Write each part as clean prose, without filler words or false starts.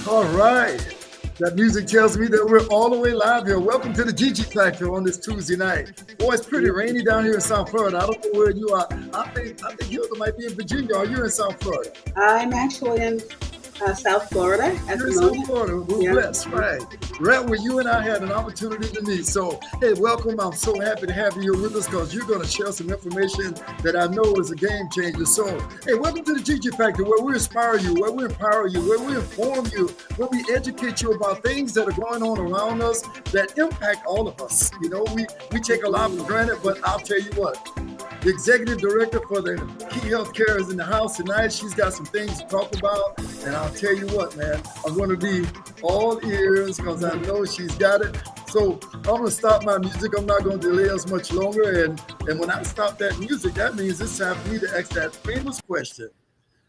All right. That music tells me that we're all the way live here. Welcome to the Gigi Factor on this Tuesday night. Boy, it's pretty rainy down here in South Florida. I don't know where you are. I think Hilda might be in Virginia. Are you in South Florida? I'm actually in South Florida at You're the in South moment. Florida. We're Yeah. blessed, right? Right where you and I had an opportunity to meet. So, hey, welcome. I'm so happy to have you here with us because you're going to share some information that I know is a game changer. So, hey, welcome to the Gigi Factor, where we inspire you, where we empower you, where we inform you, where we educate you about things that are going on around us that impact all of us. We take a lot for granted, but I'll tell you what. The executive director for the Key Healthcare is in the house tonight. She's got some things to talk about. And I'll tell you what, man, I'm going to be all ears because I know she's got it. So I'm going to stop my music. I'm not going to delay us much longer. And when I stop that music, that means it's time for me to ask that famous question.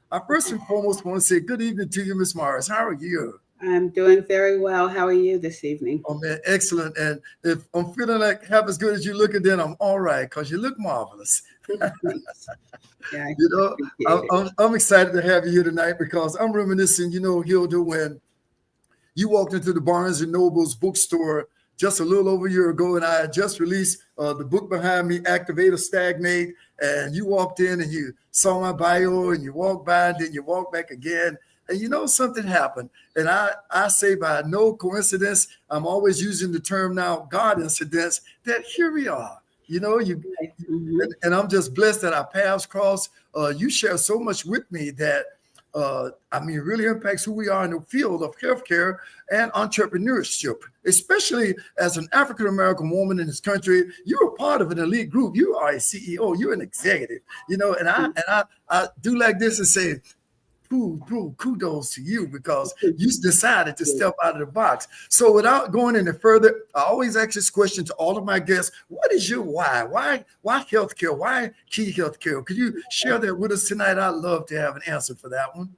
I first and foremost want to say good evening to you, Miss Morris. How are you? I'm doing very well. How are you this evening? Oh man, excellent. And if I'm feeling like half as good as you looking, then I'm all right because you look marvelous. Thanks. Yeah, I You know, appreciate it. I'm excited to have you here tonight because I'm reminiscing, Hilda, when you walked into the Barnes and Noble's bookstore just a little over a year ago, and I had just released the book behind me, Activate or Stagnate. And you walked in and you saw my bio, and you walked by, and then you walked back again. And something happened. And I say by no coincidence, I'm always using the term now, God incidents, that here we are. You Right. Hmm. and I'm just blessed that our paths cross. You share so much with me that really impacts who we are in the field of healthcare and entrepreneurship, especially as an African American woman in this country. You're a part of an elite group. You are a CEO. You're an executive. And I do like this and say, kudos to you because you decided to step out of the box. So without going any further, I always ask this question to all of my guests. What is your why? Why healthcare? Why Key Healthcare? Could you share that with us tonight? I'd love to have an answer for that one.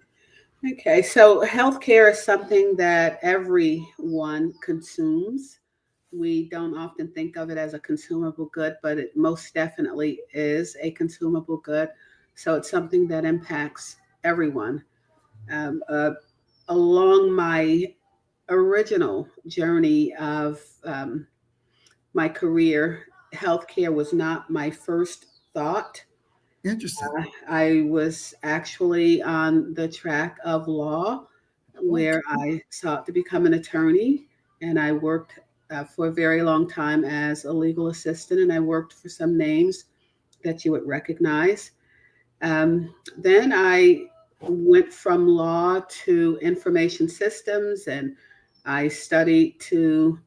Okay, so healthcare is something that everyone consumes. We don't often think of it as a consumable good, but it most definitely is a consumable good. So it's something that impacts everyone. Um, uh, Along my original journey of my career, healthcare was not my first thought. Interesting. I was actually on the track of law where Okay. I sought to become an attorney, and I worked for a very long time as a legal assistant, and I worked for some names that you would recognize. Um, then I went from law to information systems, and I studied to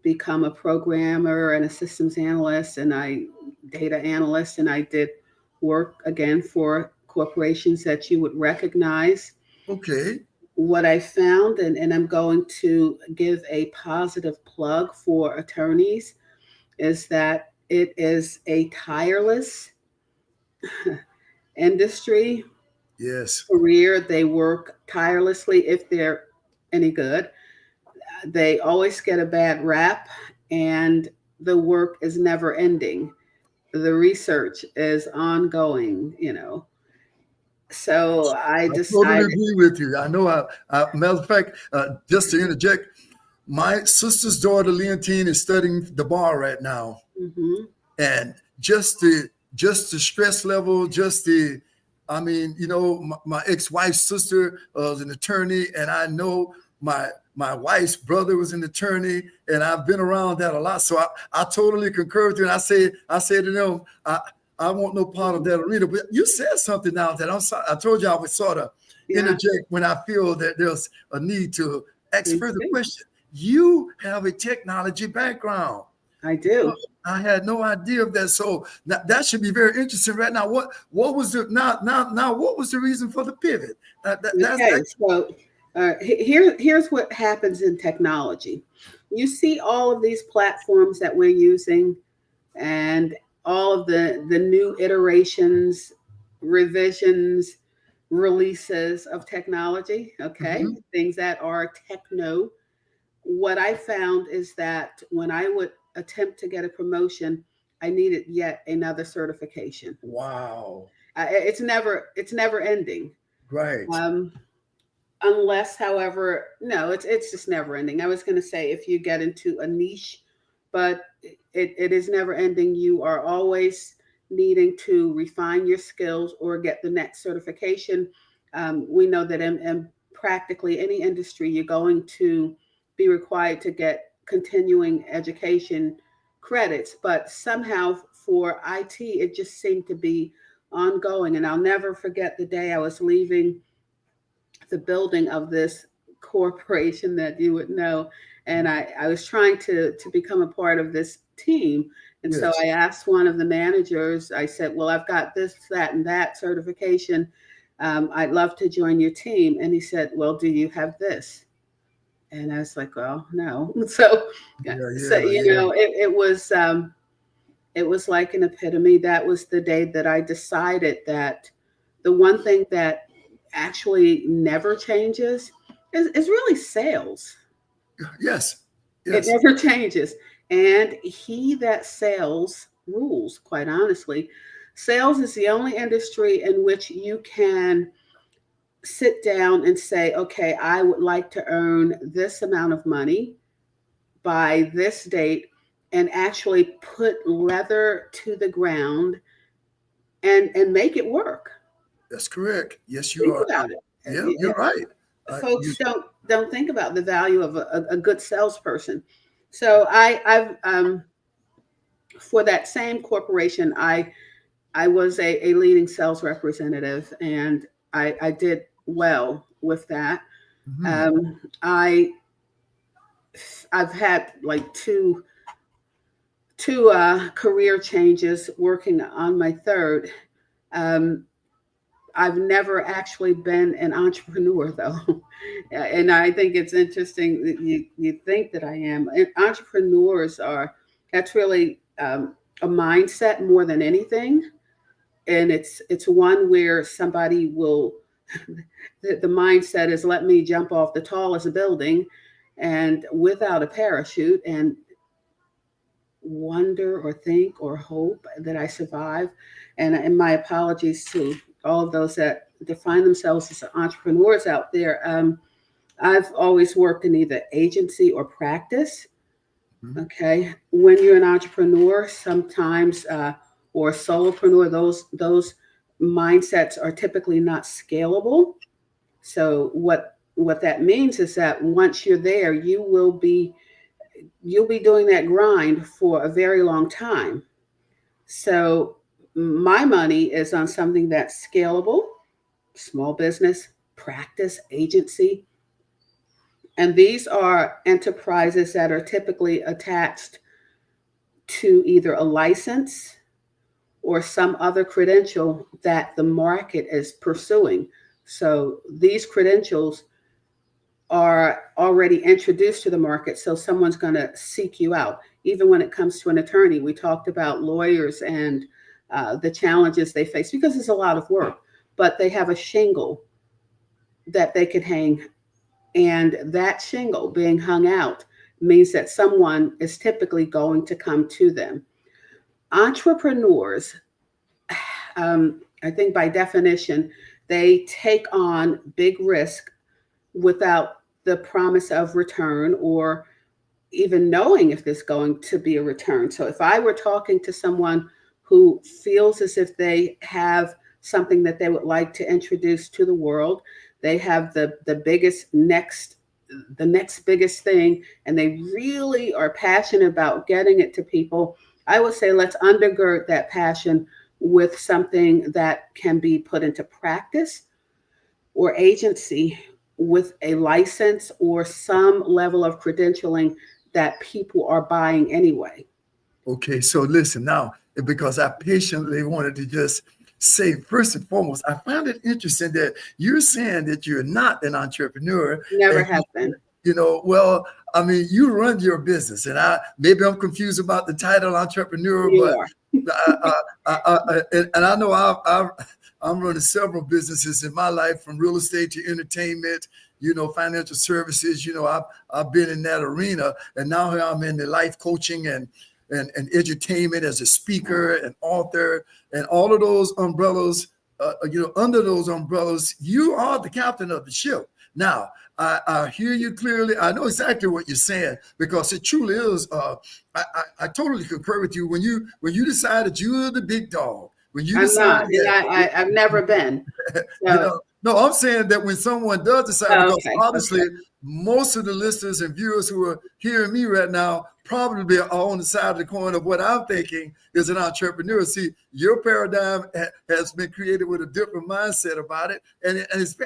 become a programmer and a systems analyst, and I data analyst, and I did work again for corporations that you would recognize. Okay. What I found, and I'm going to give a positive plug for attorneys, is that it is a tireless industry Yes. career. They work tirelessly if they're any good. They always get a bad rap, and the work is never ending. The research is ongoing. So I I totally decided, agree with you. I know. Matter of fact, just to interject, my sister's daughter Leontine is studying the bar right now, mhm, and just the stress level, my ex-wife's sister was an attorney, and I know my wife's brother was an attorney, and I've been around that a lot. So I totally concur with you, and I say to them, I want no part of that arena. But you said something now that I'm sorry. I told you I would sort of yeah, interject when I feel that there's a need to ask please further do. questions. You have a technology background. I do. I had no idea of that. So that should be very interesting right now. What was the now what was the reason for the pivot? Okay, so here's what happens in technology. You see all of these platforms that we're using, and all of the new iterations, revisions, releases of technology. Okay, Mhm. things that are techno. What I found is that when I would attempt to get a promotion, I needed yet another certification. Wow. It's never ending. Right. Um, Unless, however, no, it's just never ending. I was going to say if you get into a niche, but it is never ending. You are always needing to refine your skills or get the next certification. We know that in practically any industry, you're going to be required to get continuing education credits, but somehow for IT, it just seemed to be ongoing. And I'll never forget the day I was leaving the building of this corporation that you would know. And I was trying to become a part of this team. And so Yes. I asked one of the managers, I said, well, I've got this, that, and that certification. I'd love to join your team. And he said, well, do you have this? And I was like, well, no. So, Yeah, so yeah, yeah. it was like an epitome. That was the day that I decided that the one thing that actually never changes is really sales. Yes. It Yes. never changes. And he that sells rules, quite honestly. Sales is the only industry in which you can sit down and say, okay, I would like to earn this amount of money by this date, and actually put leather to the ground and make it work. That's correct. Yes, you Think are. about it. Yeah, you're right. You, Folks don't think about the value of a good salesperson. So I've for that same corporation, I was a leading sales representative, and I did well with that. mhm. Um, I I've had like two career changes, working on my third. Um, I've never actually been an entrepreneur though. And I think it's interesting that you think that I am. And entrepreneurs are, that's really a mindset more than anything. And it's one where somebody will, the mindset is let me jump off the tallest building and without a parachute and wonder or think or hope that I survive. And my apologies to all of those that define themselves as entrepreneurs out there. I've always worked in either agency or practice. Mhm. Okay, when you're an entrepreneur, sometimes or a solopreneur, those mindsets are typically not scalable. So what that means is that once you're there, you'll be doing that grind for a very long time. So my money is on something that's scalable, small business, practice, agency. And these are enterprises that are typically attached to either a license or some other credential that the market is pursuing. So these credentials are already introduced to the market, so someone's going to seek you out. Even when it comes to an attorney, we talked about lawyers and the challenges they face because it's a lot of work, but they have a shingle that they could hang, and that shingle being hung out means that someone is typically going to come to them. Entrepreneurs, I think by definition, they take on big risk without the promise of return or even knowing if there's going to be a return. So if I were talking to someone who feels as if they have something that they would like to introduce to the world, they have the biggest next the next biggest thing, and they really are passionate about getting it to people, I would say let's undergird that passion with something that can be put into practice or agency with a license or some level of credentialing that people are buying anyway. Okay, so listen now, because I patiently wanted to just say, first and foremost, I found it interesting that you're saying that you're not an entrepreneur, Never and have been. well, I mean, you run your business, and maybe I'm confused about the title entrepreneur, You but are. and I know I'm running several businesses in my life, from real estate to entertainment, financial services. I've been in that arena, and now here I'm in the life coaching and edutainment as a speaker and author, and all of those umbrellas. Under those umbrellas, you are the captain of the ship. Now, I hear you clearly. I know exactly what you're saying because it truly is. I totally concur with you. When you decided you're the big dog, when you I'm decide not, and that, I've never been. you So, know, no, I'm saying that when someone does decide, oh, because okay, obviously okay. most of the listeners and viewers who are hearing me right now probably are on the side of the coin of what I'm thinking is an entrepreneur. See, your paradigm has been created with a different mindset about it, and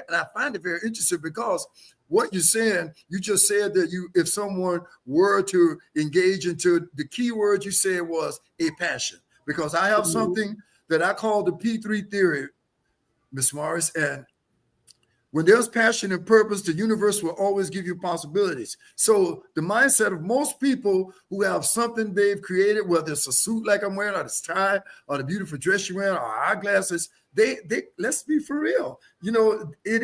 I find it very interesting because what you're saying, you just said that if someone were to engage into the key word you said was a passion, because I have Mhm. something that I call the P3 theory, Miss Morris, and when there's passion and purpose, the universe will always give you possibilities. So the mindset of most people who have something they've created, whether it's a suit like I'm wearing, or this tie, or the beautiful dress you're wearing, or eyeglasses, they let's be for real. It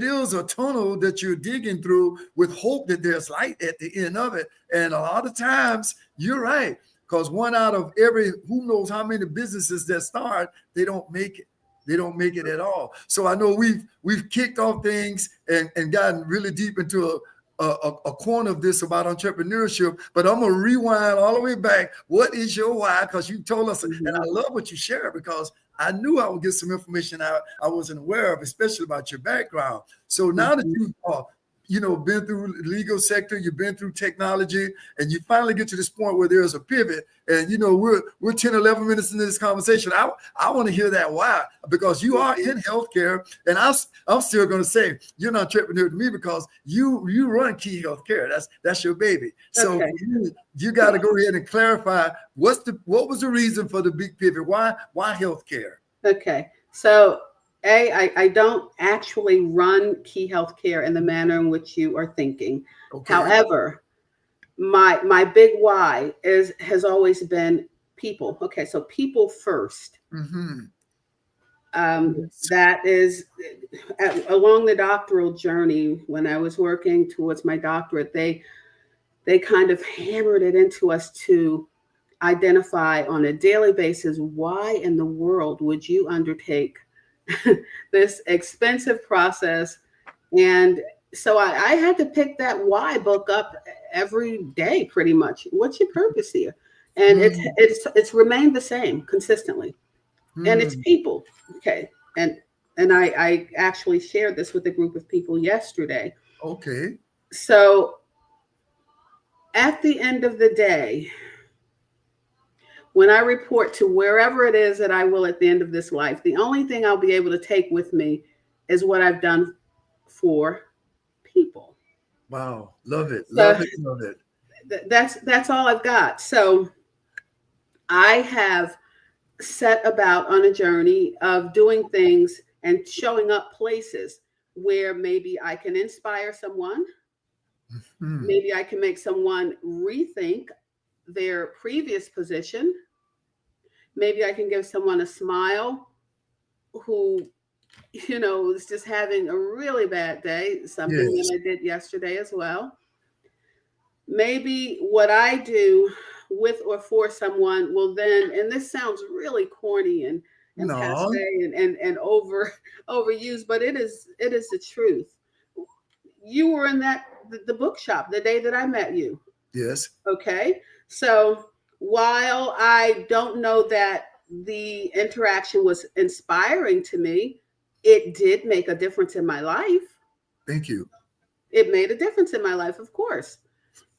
is a tunnel that you're digging through with hope that there's light at the end of it. And a lot of times, you're right, because one out of every who knows how many businesses that start, they don't make it. They don't make it at all. So I know we've kicked off things and gotten really deep into a corner of this about entrepreneurship, but I'm gonna rewind all the way back. What is your why? Because you told us, and I Mhm. love what you shared because I knew I would get some information out I wasn't aware of, especially about your background. So now that Mhm. you've been through the legal sector, you've been through technology, and you finally get to this point where there's a pivot. And we're 10, 11 minutes into this conversation. I want to hear that why, because you are in healthcare, and I'm still going to say you're an entrepreneur to me because you run Key Healthcare. That's your baby. So Okay, for me, you got to go ahead and clarify what was the reason for the big pivot? Why healthcare? okay. So, I don't actually run Key Healthcare in the manner in which you are thinking. Okay. However, my big why has always been people. Okay, so people first. Mm-hmm. Yes. That is along the doctoral journey when I was working towards my doctorate, they kind of hammered it into us to identify on a daily basis why in the world would you undertake this expensive process. And so I had to pick that why book up every day pretty much. What's your purpose here? And Mm, it's remained the same consistently. And it's mm, people. Okay. And I actually shared this with a group of people yesterday. okay. So at the end of the day, when I report to wherever it is that I will at the end of this life, the only thing I'll be able to take with me is what I've done for people. Wow. Love it. So Love it. Love it. that's all I've got. So I have set about on a journey of doing things and showing up places where maybe I can inspire someone, Mm, maybe I can make someone rethink their previous position, maybe I can give someone a smile who is just having a really bad day, something that yes. I did yesterday as well. Maybe what I do with or for someone will then, and this sounds really corny and passe No. and overused, but it is the truth. You were in the bookshop the day that I met you. Yes. Okay. So while I don't know that the interaction was inspiring to me, it did make a difference in my life. Thank you. It made a difference in my life, of course.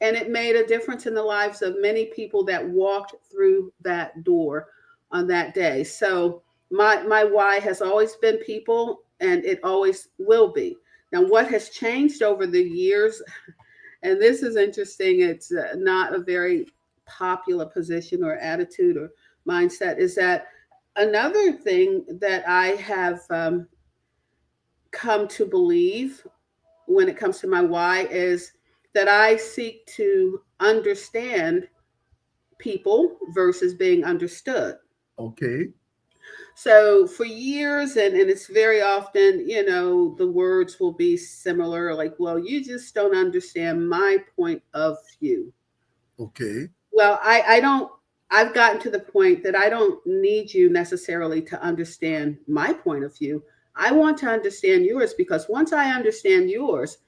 And it made a difference in the lives of many people that walked through that door on that day. So my why has always been people, and it always will be. Now, what has changed over the years, and this is interesting, it's not a very popular position or attitude or mindset, is that another thing that I have come to believe when it comes to my why is that I seek to understand people versus being understood. Okay. So for years, and it's very often, the words will be similar, like, well, you just don't understand my point of view. Okay. Well, I don't, I've gotten to the point that I don't need you necessarily to understand my point of view. I want to understand yours, because once I understand yours,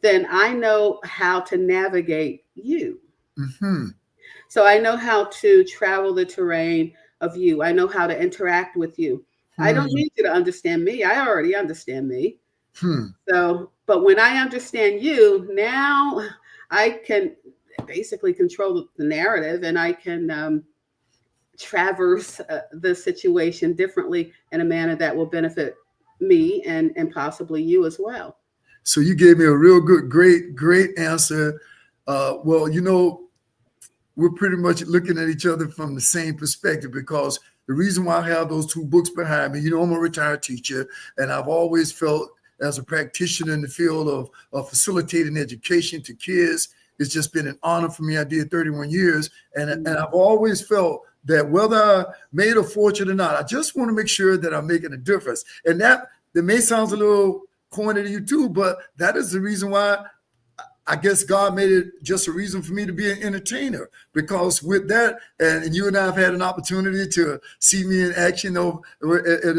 then I know how to navigate you. Mm-hmm. So I know how to travel the terrain of you. I know how to interact with you. I don't Hmm. need you to understand me. I already understand me. Hmm. So, but when I understand you, now I can basically control the narrative, and I can traverse the situation differently in a manner that will benefit me and possibly you as well. So you gave me a real good, great answer. Well, we're pretty much looking at each other from the same perspective, because the reason why I have those two books behind me, I'm a retired teacher, and I've always felt as a practitioner in the field of facilitating education to kids, it's just been an honor for me. I did 31 years, and I've always felt that whether I made a fortune or not, I just want to make sure that I'm making a difference. And that may sound a little corny to you too, but that is the reason why I guess God made it just a reason for me to be an entertainer, because with that, and you and I have had an opportunity to see me in action over at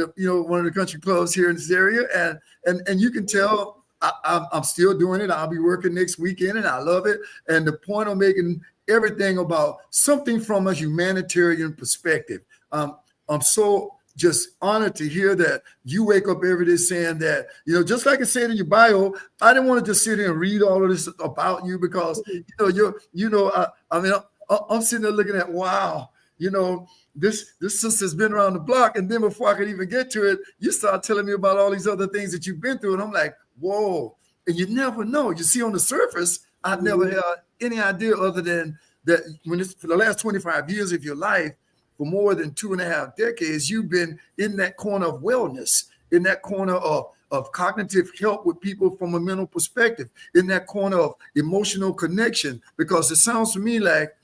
one of the country clubs here in this area, and you can tell I'm still doing it. I'll be working next weekend, and I love it. And the point I'm making, everything about something from a humanitarian perspective. I'm so just honored to hear that you wake up every day saying that, just like it said in your bio. I didn't want to just sit here and read all of this about you, because I mean, I'm sitting there looking at, wow, this sister's been around the block, and then before I could even get to it, you start telling me about all these other things that you've been through, and I'm like, whoa. And you never know. You see, on the surface, I've never had any idea other than that when it's for the last 25 years of your life, for more than 2.5 decades, you've been in that corner of wellness, in that corner of cognitive help with people from a mental perspective, in that corner of emotional connection. Because it sounds to me like,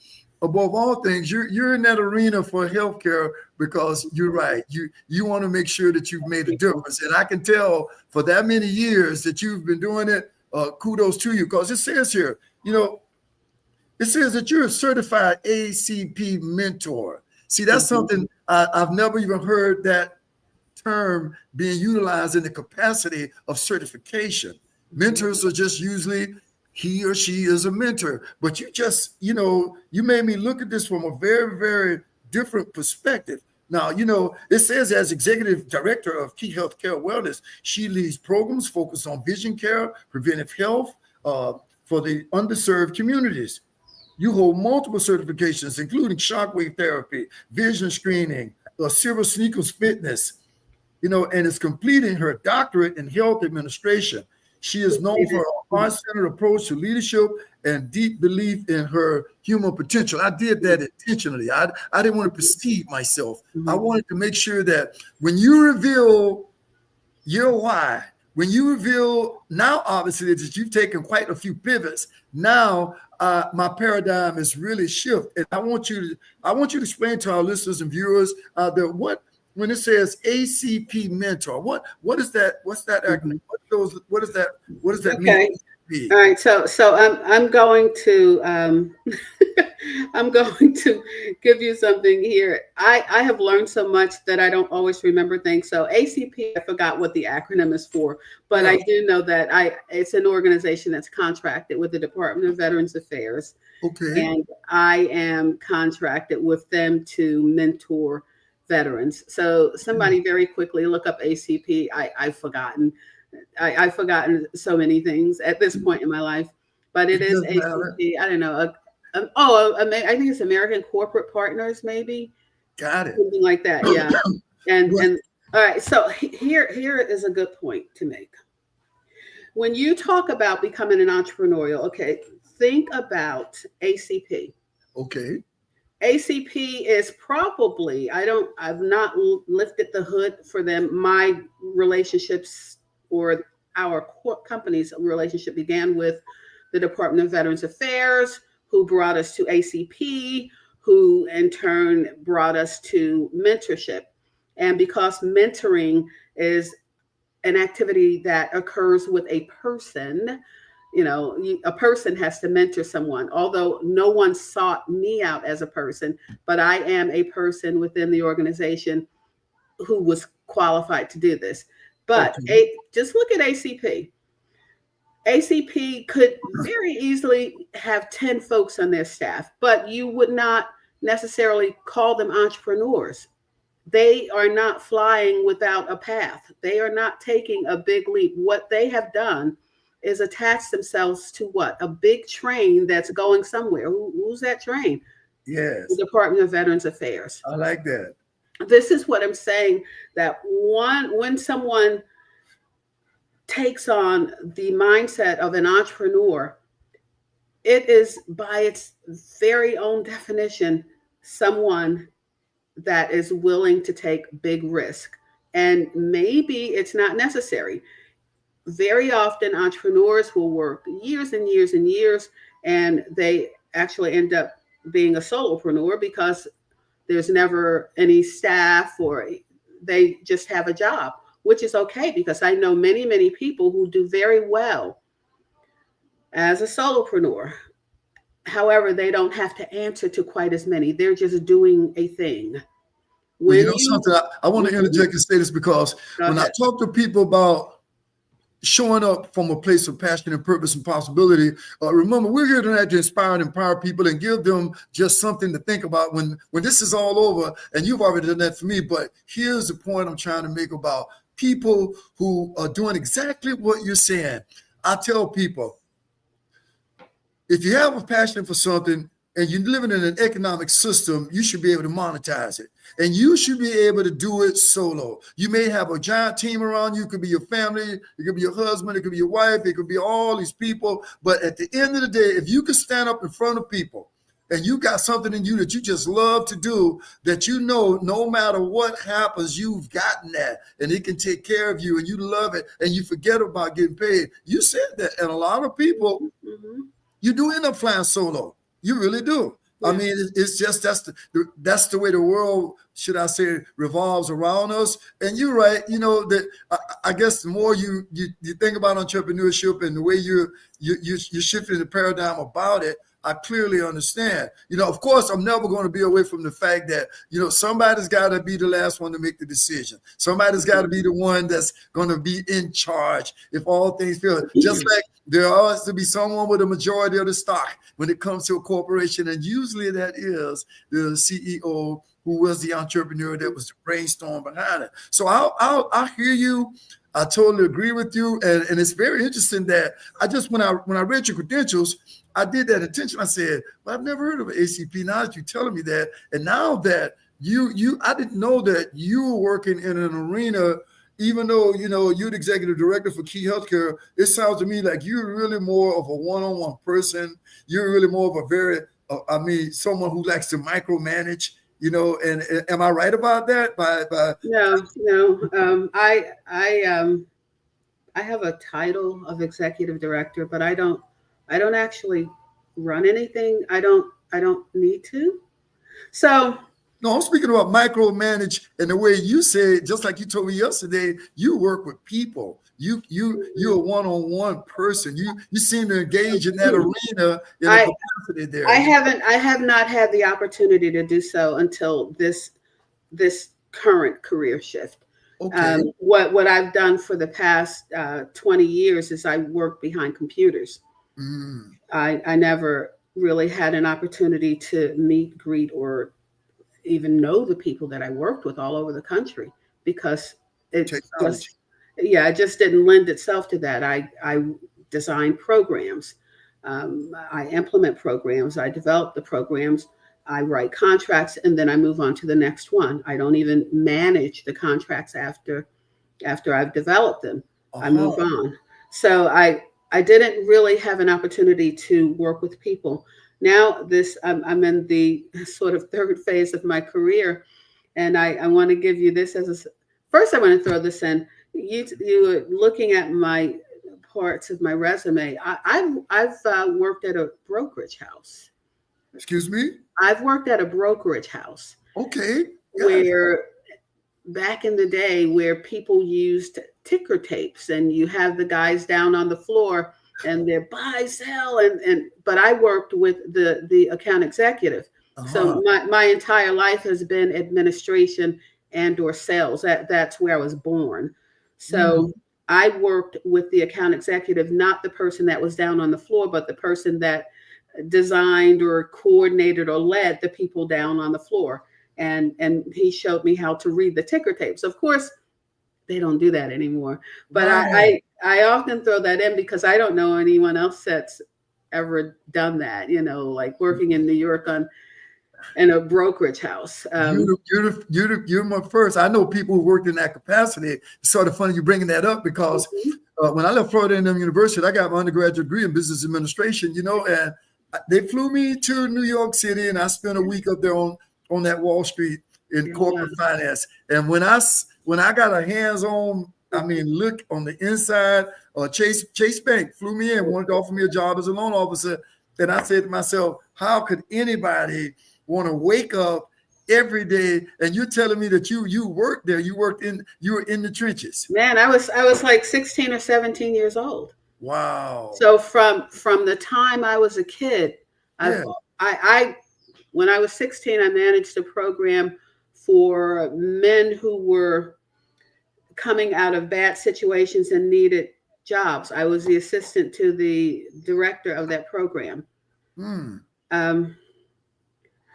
above all things, you're in that arena for healthcare, because you're right. You want to make sure that you've made a difference. And I can tell for that many years that you've been doing it. Kudos to you, because it says here, it says that you're a certified ACP mentor. See, that's something I've never even heard that term being utilized in the capacity of certification. Mentors are just usually he or she is a mentor, but you made me look at this from a very, very different perspective. Now, it says as executive director of Key Healthcare Wellness, she leads programs focused on vision care, preventive health for the underserved communities. You hold multiple certifications, including shockwave therapy, vision screening, Silver Sneakers Fitness, and is completing her doctorate in health administration. She is known for her heart-centered approach to leadership and deep belief in her human potential. I did that intentionally. I didn't want to precede myself. I wanted to make sure that when you reveal your why, when you reveal now, obviously, that you've taken quite a few pivots. Now, my paradigm is really shift, and I want you to explain to our listeners and viewers there what when it says ACP mentor. What is that? What's that acronym? What does that mean? Okay. All right. So I'm going to I'm going to give you something here. I have learned so much that I don't always remember things. So ACP, I forgot what the acronym is for, but Yeah. I do know that it's an organization that's contracted with the Department of Veterans Affairs, Okay. and I am contracted with them to mentor veterans. So somebody very quickly look up ACP. I've forgotten. I've forgotten so many things at this point in my life, but it It is doesn't matter. ACP. I don't know. I think it's American Corporate Partners, maybe Got it. something like that. Yeah. And Well, and all right. So here is a good point to make. When you talk about becoming an entrepreneurial, okay, think about ACP. okay. ACP is probably, I've not lifted the hood for them. My relationships, or our company's relationship, began with the Department of Veterans Affairs, who brought us to ACP, who in turn brought us to mentorship. And because mentoring is an activity that occurs with a person, a person has to mentor someone. Although no one sought me out as a person, but I am a person within the organization who was qualified to do this. But Okay. just look at ACP. ACP could very easily have 10 folks on their staff, but you would not necessarily call them entrepreneurs. They are not flying without a path. They are not taking a big leap. What they have done is attach themselves to what? A big train that's going somewhere. Who's that train? The Yes. Department of Veterans Affairs. I like that. This is what I'm saying, that when someone takes on the mindset of an entrepreneur, it is by its very own definition someone that is willing to take big risk. And maybe it's not necessary. Very often, entrepreneurs will work years and years and years, and they actually end up being a solopreneur because there's never any staff, or they just have a job, which is okay because I know many, many people who do very well as a solopreneur. However, they don't have to answer to quite as many. They're just doing a thing. Well, you When know you, something, I want to Mhm. interject and say this because Go when I ahead. talk to people about showing up from a place of passion and purpose and possibility, remember, we're here tonight to inspire and empower people and give them just something to think about when this is all over. And you've already done that for me. But here's the point I'm trying to make about people who are doing exactly what you're saying. I tell people, if you have a passion for something and you're living in an economic system, you should be able to monetize it. And you should be able to do it solo. You may have a giant team around you. It could be your family. It could be your husband. It could be your wife. It could be all these people. But at the end of the day, if you can stand up in front of people and you got something in you that you just love to do, that you know no matter what happens, you've gotten that and it can take care of you and you love it and you forget about getting paid. You said that. And a lot of people, Mhm. you do end up flying solo. You really do. I Yeah. mean, it's just that's the way the world, should I say, revolves around us. And you're right. You know that I guess the more you think about entrepreneurship and the way you're shifting the paradigm about it, I clearly understand. You know, of course, I'm never going to be away from the fact that somebody's got to be the last one to make the decision. Somebody's got to be the one that's going to be in charge if all things fail. Just like there has to be someone with a majority of the stock when it comes to a corporation, and usually that is the CEO who was the entrepreneur that was the brainstorm behind it. So I hear you. I totally agree with you, and it's very interesting that when I read your credentials, I did that intention. I said, well, I've never heard of an ACP. Now that you're telling me that, and now that I didn't know that you were working in an arena, even though you're the executive director for Key Healthcare. It sounds to me like you're really more of a one-on-one person. You're really more of a very, someone who likes to micromanage. And am I right about that? By No, no. I have a title of executive director, but I don't actually run anything. I don't need to. So No, I'm speaking about micromanage and the way you say, just like you told me yesterday, you work with people. You're a one-on-one person. You seem to engage in that arena in a I capacity there. I have not had the opportunity to do so until this current career shift. Okay. What I've done for the past 20 years is I work behind computers. Mm, I never really had an opportunity to meet, greet, or even know the people that I worked with all over the country because it technology. just, yeah, it just didn't lend itself to that. I design programs, I implement programs, I develop the programs, I write contracts, and then I move on to the next one. I don't even manage the contracts after I've developed them. I move Uh-huh. on. So I didn't really have an opportunity to work with people. Now I'm in the sort of third phase of my career, and I want to give you this as first. I want to throw this in. You were looking at my parts of my resume. I've worked at a brokerage house. Excuse me? I've worked at a brokerage house Okay. Got it. where back in the day where people used ticker tapes and you have the guys down on the floor and they're buy sell and but I worked with the account executive. So Uh-huh. my entire life has been administration and or sales. That's where I was born. So I worked with the account executive, not the person that was down on the floor, but the person that designed or coordinated or led the people down on the floor. And he showed me how to read the ticker tapes. Of course, they don't do that anymore. But Right. I often throw that in because I don't know anyone else that's ever done that, like working in New York in a brokerage house. You're my first. I know people who worked in that capacity. It's sort of funny you bringing that up because when I left Florida A&M University, I got my undergraduate degree in business administration, and they flew me to New York City, and I spent a week up there on that Wall Street in Yeah. corporate finance. And when I got a hands-on, look on the inside, Chase Bank flew me in, wanted to offer me a job as a loan officer. And I said to myself, how could anybody want to wake up every day and you're telling me that you worked there, you were in the trenches? Man, I was like 16 or 17 years old. Wow. So from the time I was a kid, Yeah. I when I was 16, I managed a program for men who were coming out of bad situations and needed jobs. I was the assistant to the director of that program.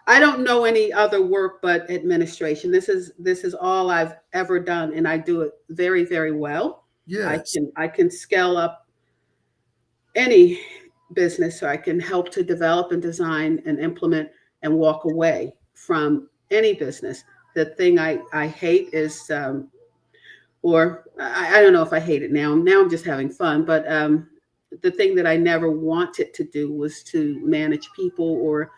I don't know any other work but administration. This is all I've ever done, and I do it very, very well. Yes. I can scale up any business, or I can help to develop and design and implement and walk away from any business. The thing I hate is, or I don't know if I hate it now. Now I'm just having fun, but the thing that I never wanted to do was to manage people or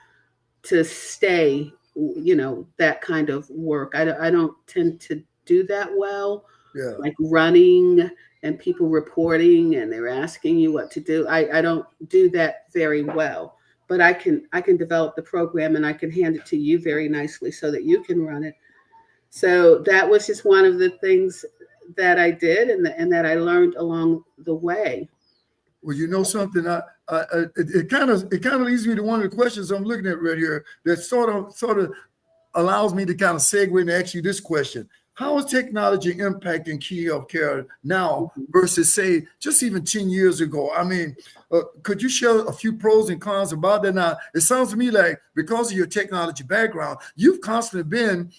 to stay, that kind of work. I don't tend to do that well. Yeah. Like running and people reporting and they're asking you what to do. I don't do that very well, but I can develop the program and I can hand it to you very nicely so that you can run it. So that was just one of the things that I did and that I learned along the way. Well, you know something, it kind of leads me to one of the questions I'm looking at right here that sort of allows me to kind of segue and ask you this question. How is technology impacting key healthcare now versus, say, just even 10 years ago? Could you share a few pros and cons about that? Now, it sounds to me like because of your technology background, you've constantly been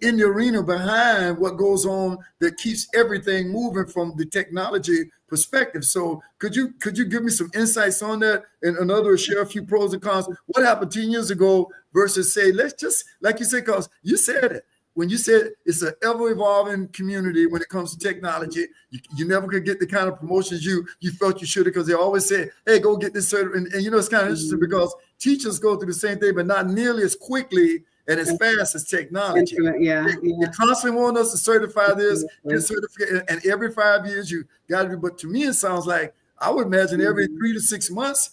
in the arena behind what goes on that keeps everything moving from the technology perspective. So could you give me some insights on that and another share a few pros and cons? What happened 10 years ago versus, say, let's just, like you said, because you said it. When you said it's an ever-evolving community when it comes to technology, you never could get the kind of promotions you felt you should have, because they always say, hey, go get this certificate. And it's kind of interesting because teachers go through the same thing, but not nearly as quickly and as fast as technology. You constantly want us to certify this, get certificate, and every 5 years you got to do. But to me, it sounds like I would imagine every 3 to 6 months,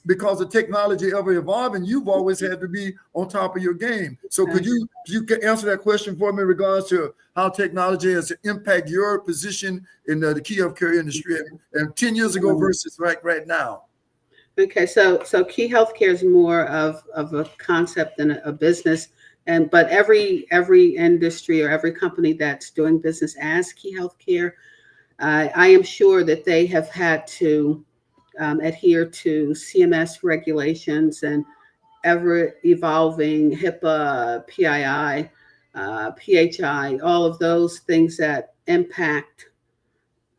because the technology ever evolving, you've always had to be on top of your game. So could you answer that question for me in regards to how technology has impacted your position in the key healthcare industry and 10 years ago versus right now? Okay, so key healthcare is more of a concept than a business, but every industry or every company that's doing business as key healthcare, I am sure that they have had to adhere to CMS regulations and ever evolving HIPAA, PII, PHI, all of those things that impact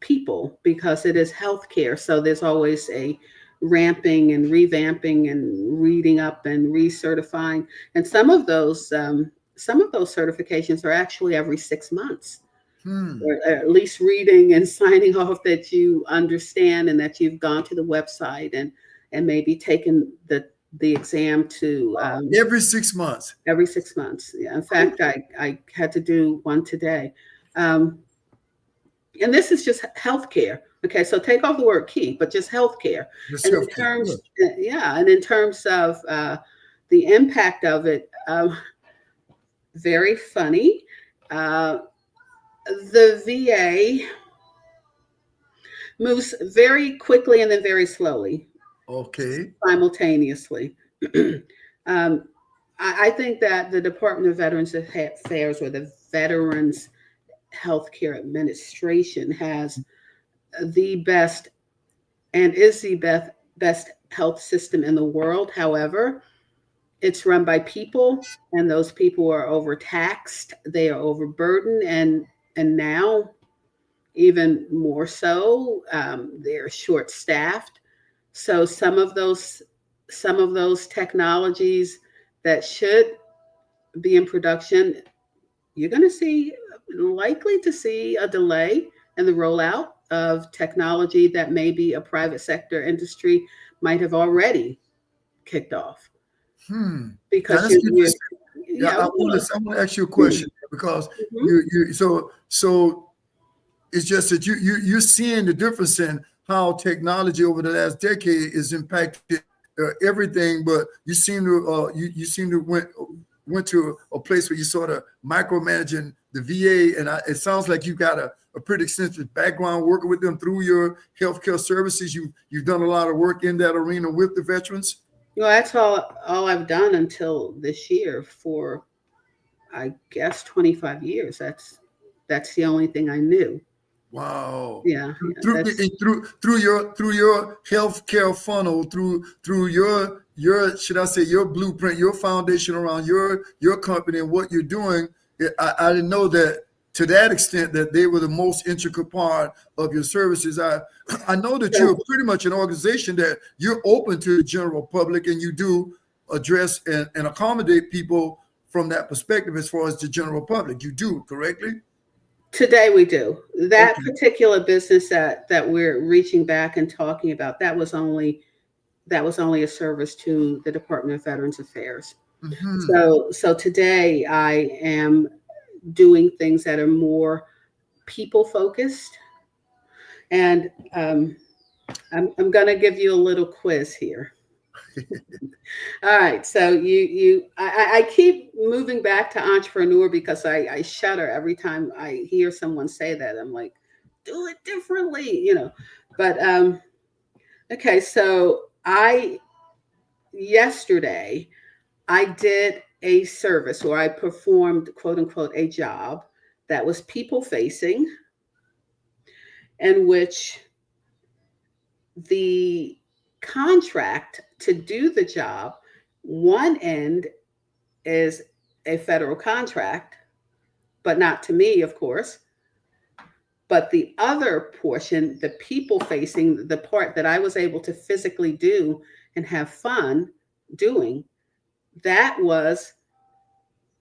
people because it is healthcare. So there's always a ramping and revamping and reading up and recertifying. And some of those certifications are actually every 6 months. Or at least reading and signing off that you understand and that you've gone to the website and maybe taken the exam to every 6 months. Every 6 months. Yeah. In fact, I had to do one today. And this is just healthcare. Okay, so take off the word key, but just healthcare. And in terms of the impact of it, very funny. The VA moves very quickly and then very slowly. Okay. Simultaneously. I think that the Department of Veterans Affairs or the Veterans healthcare administration has the best and is the best health system in the world. However, it's run by people, and those people are overtaxed. They are overburdened, and now even more so, they're short staffed. So some of those technologies that should be in production, you're going to see likely to see a delay in the rollout of technology that maybe a private sector industry might have already kicked off Now because that's you're interesting. Yeah, yeah, I want well, to ask you a question because mhm. you it's just that you're seeing the difference in how technology over the last decade is impacted everything, but you seem to went to a place where you sort of micromanaging the VA, and it sounds like you got a pretty extensive background working with them through your healthcare services. You've done a lot of work in that arena with the veterans. Well, that's all I've done until this year for I guess 25 years. That's the only thing I knew. Wow. Yeah, yeah, Through that's your healthcare funnel, through your should I say your blueprint, your foundation around your company and what you're doing. I didn't know that to that extent that they were the most intricate part of your services. I know that so you're pretty much an organization that you're open to the general public and you do address and accommodate people from that perspective as far as the general public. You do, correctly? today we do. That Okay. particular business that we're reaching back and talking about, that was only a service to the Department of Veterans Affairs. Hmm. So today I am doing things that are more people focused, and I'm going to give you a little quiz here. All right, so I keep moving back to entrepreneur because I shudder every time I hear someone say that. I'm like, do it differently. But okay, so I yesterday I did a service or I performed quote unquote a job that was people facing, in which the contract to do the job, one end is a federal contract, but not to me, of course. But the other portion, the people facing, the part that I was able to physically do and have fun doing, that was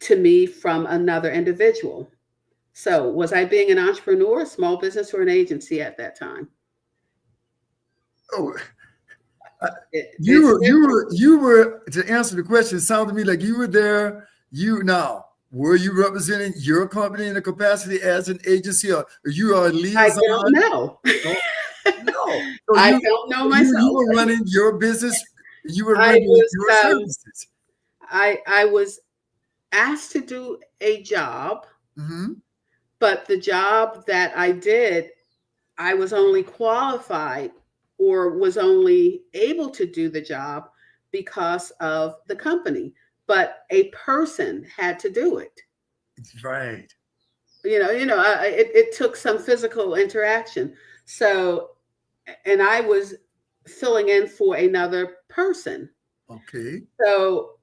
to me from another individual. So, was I being an entrepreneur, a small business, or an agency at that time? Oh, It's different. you were to answer the question. It sounded to me like you were there. You now were you representing your company in the capacity as an agency, or you are a I don't liaison? know. No, no. So I don't know you myself. were running your business. You were I rendering was your services. I was asked to do a job, Hmm. but the job that I did, I was only qualified or was only able to do the job because of the company. But a person had to do it. Right. It took some physical interaction. So, and I was filling in for another person. Okay. So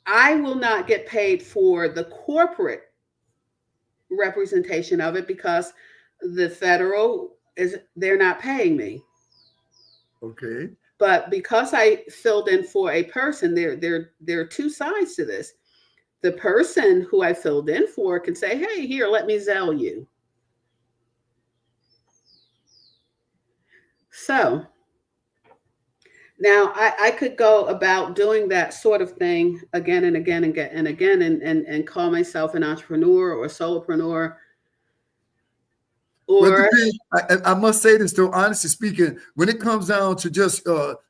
I will not get paid for the corporate representation of it because the federal is they're not paying me. Okay. But because I filled in for a person, there are two sides to this. The person who I filled in for can say, "Hey, here, let me Zell you." So now I could go about doing that sort of thing again and again and again and call myself an entrepreneur or a solopreneur But the or thing, I must say this though, honestly speaking, when it comes down to just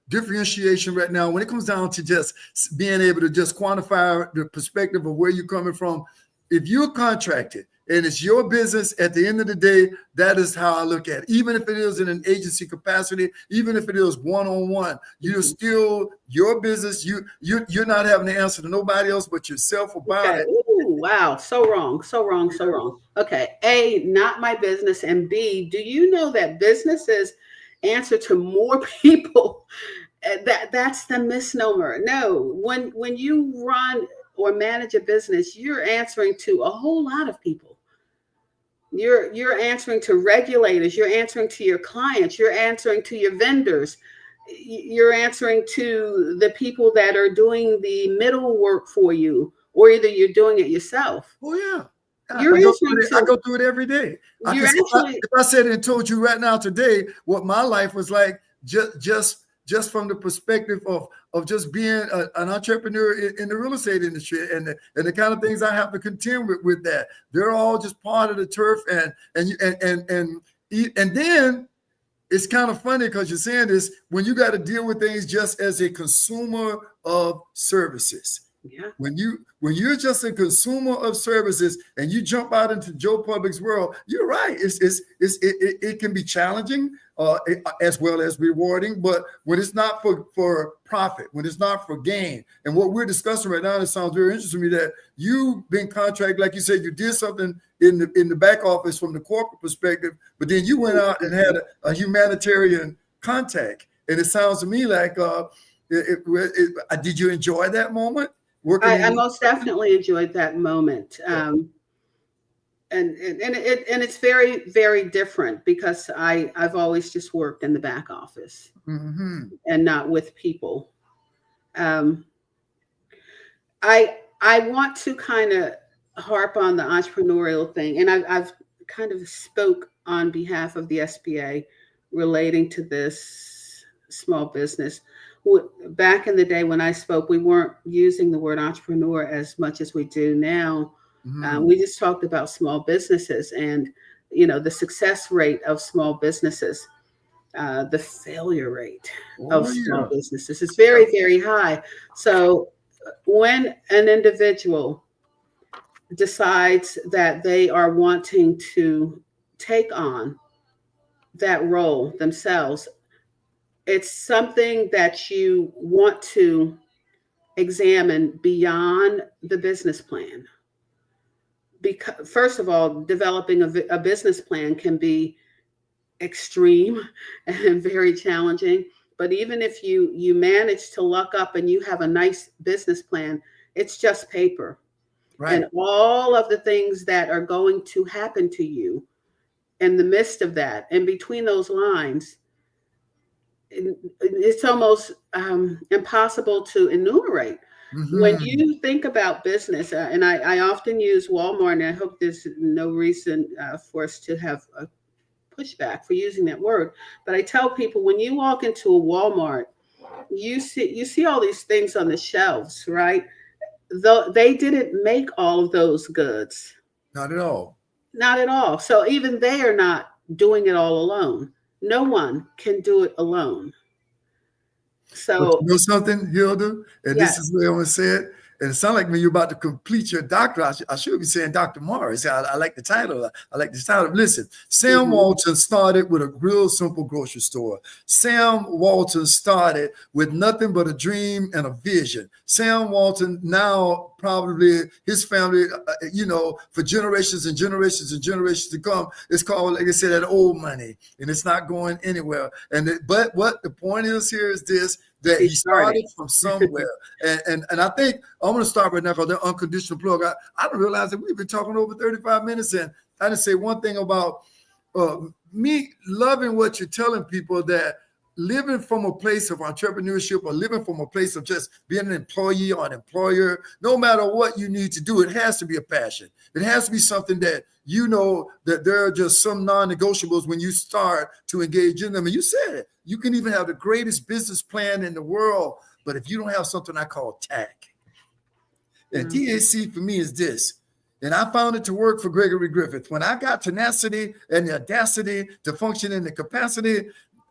differentiation right now, when it comes down to just being able to just quantify the perspective of where you're coming from, if you're contracted and it's your business. At the end of the day, that is how I look at it. Even if it is in an agency capacity, even if it is one-on-one, you're still your business. You're not having to answer to nobody else but yourself about Okay. it. Ooh, wow. So wrong. So wrong. So wrong. Okay. A, not my business. And B, do you know that businesses answer to more people? That's the misnomer. No, when you run or manage a business, you're answering to a whole lot of people. You're answering to regulators, you're answering to your clients, you're answering to your vendors, you're answering to the people that are doing the middle work for you, or either you're doing it yourself. Oh yeah. You're answering I to go through it every day. you're actually If I said it and told you right now today what my life was like, just from the perspective of just being an entrepreneur in the real estate industry and the kind of things I have to contend with that. They're all just part of the turf, and then it's kind of funny because you're saying this when you got to deal with things just as a consumer of services. yeah. When you're just a consumer of services and you jump out into Joe Public's world, you're right. It can be challenging as well as rewarding. But when it's not for profit, when it's not for gain, and what we're discussing right now, it sounds very interesting to me that you've been contracted, like you said, you did something in the back office from the corporate perspective, but then you went out and had a humanitarian contact, and it sounds to me like did you enjoy that moment? I most definitely enjoyed that moment. And it's very, very different because I've always just worked in the back office and not with people. I want to kind of harp on the entrepreneurial thing, and I've kind of spoke on behalf of the SBA relating to this small business. Back in the day when I spoke, we weren't using the word entrepreneur as much as we do now. We just talked about small businesses and, the success rate of small businesses, the failure rate of small businesses is very, very high. So when an individual decides that they are wanting to take on that role themselves, it's something that you want to examine beyond the business plan. Because, first of all, developing a business plan can be extreme and very challenging. But even if you manage to luck up and you have a nice business plan, it's just paper. Right. And all of the things that are going to happen to you in the midst of that, and between those lines, it's almost impossible to enumerate. When you think about business, and I often use Walmart, and I hope there's no reason for us to have a pushback for using that word, but I tell people when you walk into a Walmart, you see all these things on the shelves, right? Though they didn't make all of those goods. Not at all. Not at all. So even they are not doing it all alone. No one can do it alone. So but you know something, Hilda, and yes. This is the way I want to say it. And it sounds like when you're about to complete your doctorate, I should be saying Dr. Morris. I like the title. I like the title. Listen, Sam Walton started with a real simple grocery store. Sam Walton started with nothing but a dream and a vision. Sam Walton now probably his family, for generations and generations and generations to come, it's called, like I said, that old money, and it's not going anywhere. But what the point is here is this, that he started from somewhere. and I think I'm going to start right now because they're unconditional plug. I didn't realize that we've been talking over 35 minutes, and I didn't say one thing about me loving what you're telling people, that living from a place of entrepreneurship or living from a place of just being an employee or an employer, no matter what you need to do, it has to be a passion. It has to be something that you know that there are just some non-negotiables when you start to engage in them. And you said it. You can even have the greatest business plan in the world, but if you don't have something I call TAC, and TAC for me is this, and I found it to work for Gregory Griffith. When I got tenacity and the audacity to function in the capacity,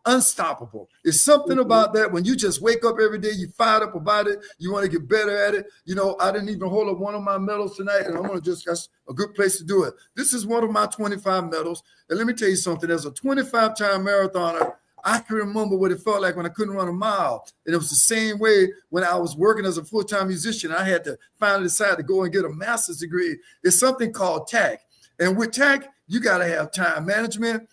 unstoppable. It's something about that when you just wake up every day, you fired up about it, you want to get better at it. You know, I didn't even hold up one of my medals tonight, and I'm going to just, that's a good place to do it. This is one of my 25 medals. And let me tell you something, as a 25-time marathoner, I can remember what it felt like when I couldn't run a mile. And it was the same way when I was working as a full-time musician. I had to finally decide to go and get a master's degree. It's something called TAC. And with TAC, you got to have time management.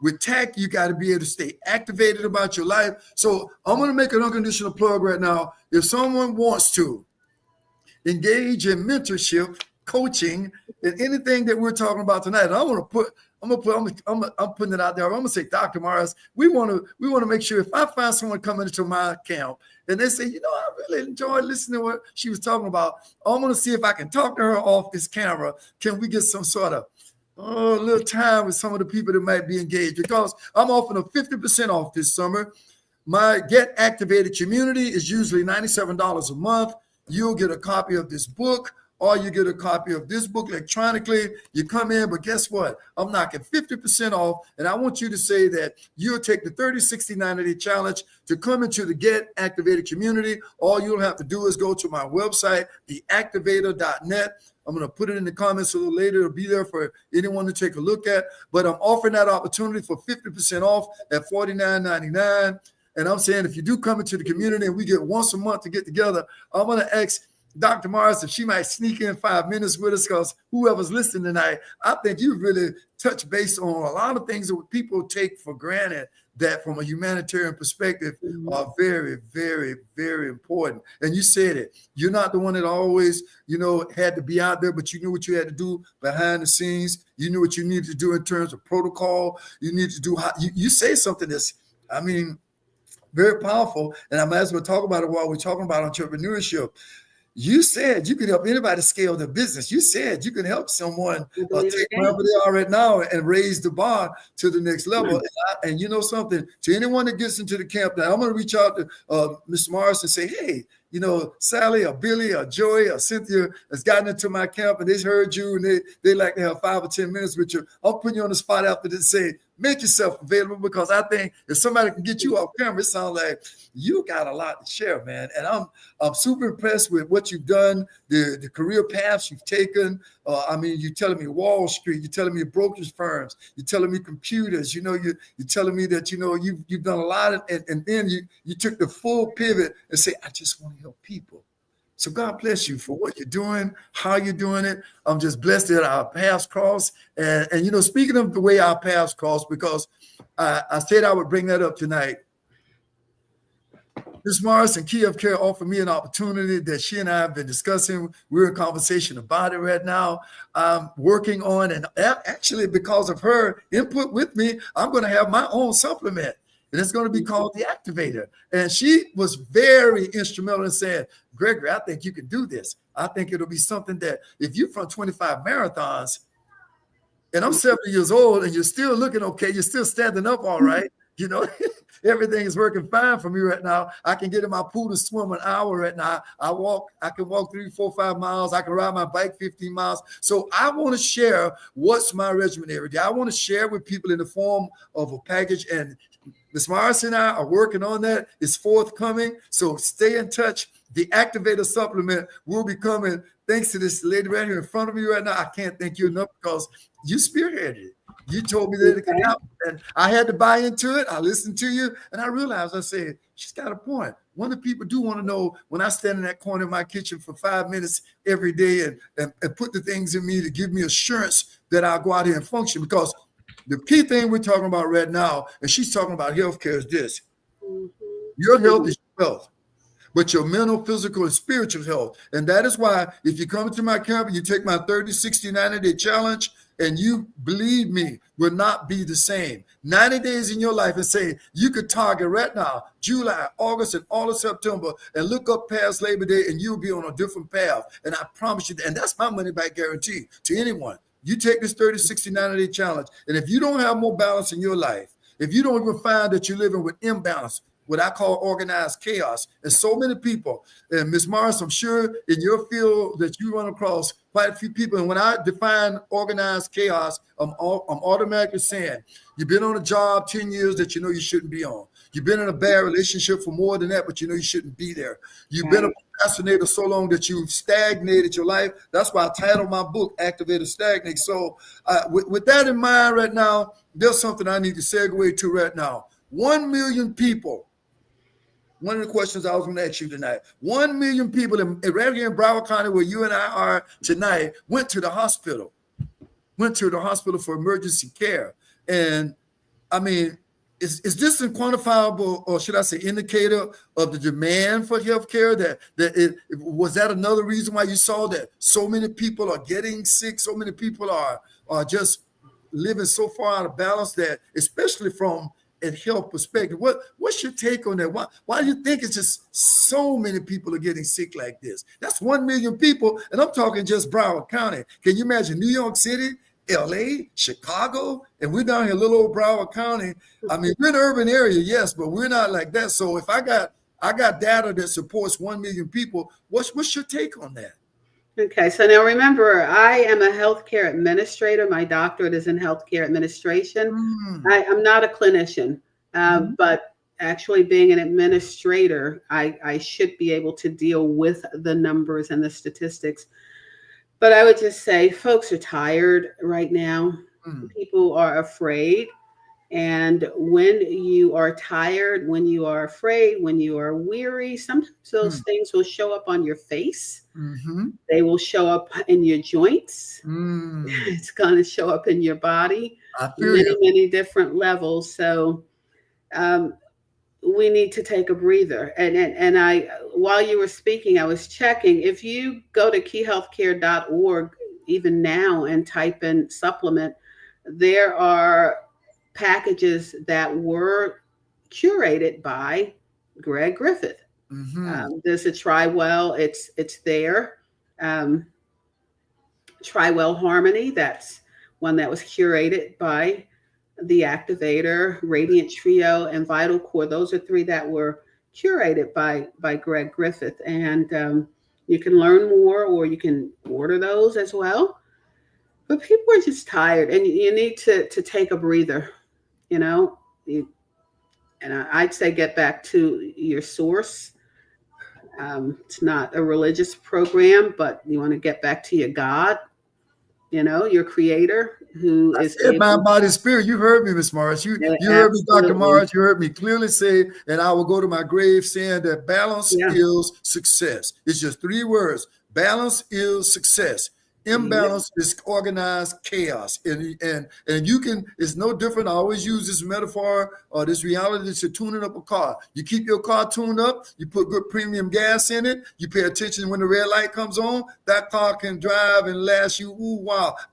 With TAC, you got to be able to stay activated about your life. So I'm going to make an unconditional plug right now. If someone wants to engage in mentorship, coaching, and anything that we're talking about tonight, and I'm putting it out there. I'm gonna say, Dr. Morris, we want to make sure if I find someone coming into my camp and they say, you know, I really enjoyed listening to what she was talking about, I'm gonna see if I can talk to her off this camera. Can we get some sort of a little time with some of the people that might be engaged? Because I'm offering a 50% off this summer. My Get Activated community is usually $97 a month. You'll get a copy of this book, or you get a copy of this book electronically. You come in, but guess what? I'm knocking 50% off, and I want you to say that you'll take the 30, 60, 90-day challenge to come into the Get Activated community. All you'll have to do is go to my website, theactivator.net. I'm going to put it in the comments a little later. It'll be there for anyone to take a look at. But I'm offering that opportunity for 50% off at $49.99. And I'm saying if you do come into the community and we get once a month to get together, I'm going to ask Dr. Morris if she might sneak in 5 minutes with us, because whoever's listening tonight, I think you really touch base on a lot of things that people take for granted that from a humanitarian perspective are very, very, very important. And you said it. You're not the one that always, you know, had to be out there, but you knew what you had to do behind the scenes. You knew what you needed to do in terms of protocol. You need to do how you say something that's, I mean, very powerful. And I might as well talk about it while we're talking about entrepreneurship. You said you could help anybody scale their business. You said you could help someone take wherever they are right now and raise the bar to the next level. And you know something, to anyone that gets into the camp, now I'm going to reach out to Mr. Morris and say, hey, you know, Sally or Billy or Joey or Cynthia has gotten into my camp and they heard you and they like to have 5 or 10 minutes with you. I'll put you on the spot after this, say, make yourself available, because I think if somebody can get you off camera, it sounds like you got a lot to share, man. And I'm super impressed with what you've done, the career paths you've taken. I mean, you're telling me Wall Street, you're telling me brokerage firms, you're telling me computers, you know, you're telling me that, you know, you've done a lot, and then you took the full pivot and say, I just want to help people. So God bless you for what you're doing, how you're doing it. I'm just blessed that our paths cross. And you know, speaking of the way our paths cross, because I said I would bring that up tonight. Ms. Morris and Key of Care offered me an opportunity that she and I have been discussing. We're in conversation about it right now. I'm working on, and actually because of her input with me, I'm going to have my own supplement. And it's going to be called The Activator. And she was very instrumental in saying, Gregory, I think you can do this. I think it'll be something that if you've run 25 marathons, and I'm 70 years old, and you're still looking okay, you're still standing up all right, you know, everything is working fine for me right now. I can get in my pool to swim an hour right now. I can walk 3, 4, 5 miles. I can ride my bike 15 miles. So I want to share what's my regimen every day. I want to share with people in the form of a package, and Ms. Morris and I are working on that. It's forthcoming. So stay in touch. The Activator supplement will be coming thanks to this lady right here in front of me right now. I can't thank you enough because you spearheaded it. You told me that it could happen. And I had to buy into it. I listened to you. And I realized, I said, she's got a point. One of the people do want to know when I stand in that corner of my kitchen for 5 minutes every day and put the things in me to give me assurance that I'll go out here and function. Because the key thing we're talking about right now, and she's talking about healthcare, is this. Your health is your wealth, but your mental, physical, and spiritual health. And that is why if you come into my camp and you take my 30, 60, 90-day challenge, and you, believe me, will not be the same. 90 days in your life, and say you could target right now, July, August, and all of September, and look up past Labor Day, and you'll be on a different path. And I promise you, and that's my money back guarantee to anyone. You take this 30, 60, 90-day challenge, and if you don't have more balance in your life, if you don't even find that you're living with imbalance, what I call organized chaos. And so many people, and Ms. Morris, I'm sure in your field that you run across quite a few people. And when I define organized chaos, I'm automatically saying you've been on a job 10 years that you know you shouldn't be on. You've been in a bad relationship for more than that, but you know you shouldn't be there. You've been a procrastinator so long that you've stagnated your life. That's why I titled my book, Activate or Stagnate. So with that in mind right now, there's something I need to segue to right now. 1 million people. One of the questions I was going to ask you tonight. 1 million people right here in Broward County, where you and I are tonight, went to the hospital for emergency care. And I mean, is this a quantifiable, or should I say, indicator of the demand for healthcare? Was that another reason why you saw that so many people are getting sick, so many people are just living so far out of balance, that especially from a health perspective? What's your take on that? Why do you think it's just so many people are getting sick like this? That's 1 million people, and I'm talking just Broward County. Can you imagine New York City, LA, Chicago, and we're down here in little old Broward County? I mean, we're in an urban area, yes, but we're not like that. So if I got data that supports 1 million people, what's your take on that? Okay, so now remember, I am a healthcare administrator. My doctorate is in healthcare administration. I'm not a clinician, but actually being an administrator, I should be able to deal with the numbers and the statistics. But I would just say folks are tired right now. People are afraid. And when you are tired, when you are afraid, when you are weary, sometimes those things will show up on your face. They will show up in your joints. It's going to show up in your body, many different levels. So we need to take a breather. And I, while you were speaking, I was checking. If you go to keyhealthcare.org, even now, and type in supplement, there are packages that were curated by Greg Griffith. There's a TriWell, it's there. TriWell Harmony, that's one that was curated by the Activator, Radiant Trio, and Vital Core. Those are three that were curated by Greg Griffith. And you can learn more, or you can order those as well. But people are just tired, and you need to take a breather, and I'd say get back to your source. It's not a religious program, but you want to get back to your God, your creator, who is mind, body, spirit. You heard me, Ms. Morris. You heard me, Dr. Morris. You heard me clearly say, and I will go to my grave saying that balance is success. It's just 3 words. Balance is success. Imbalance is organized chaos. And you can, it's no different. I always use this metaphor or this reality to tuning up a car. You keep your car tuned up, you put good premium gas in it, you pay attention when the red light comes on, that car can drive and last you,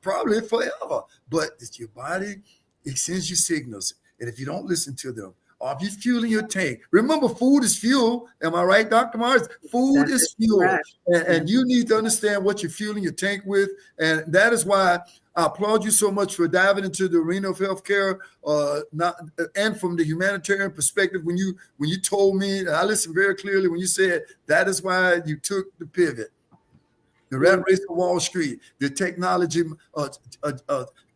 probably forever. But it's your body, it sends you signals. And if you don't listen to them, or if you're fueling your tank, remember, food is fuel. Am I right, Dr. Morris? Food is fuel. And you need to understand what you're fueling your tank with. And that is why I applaud you so much for diving into the arena of healthcare, and from the humanitarian perspective. When you told me, I listened very clearly when you said that is why you took the pivot. The rat race of Wall Street, the technology,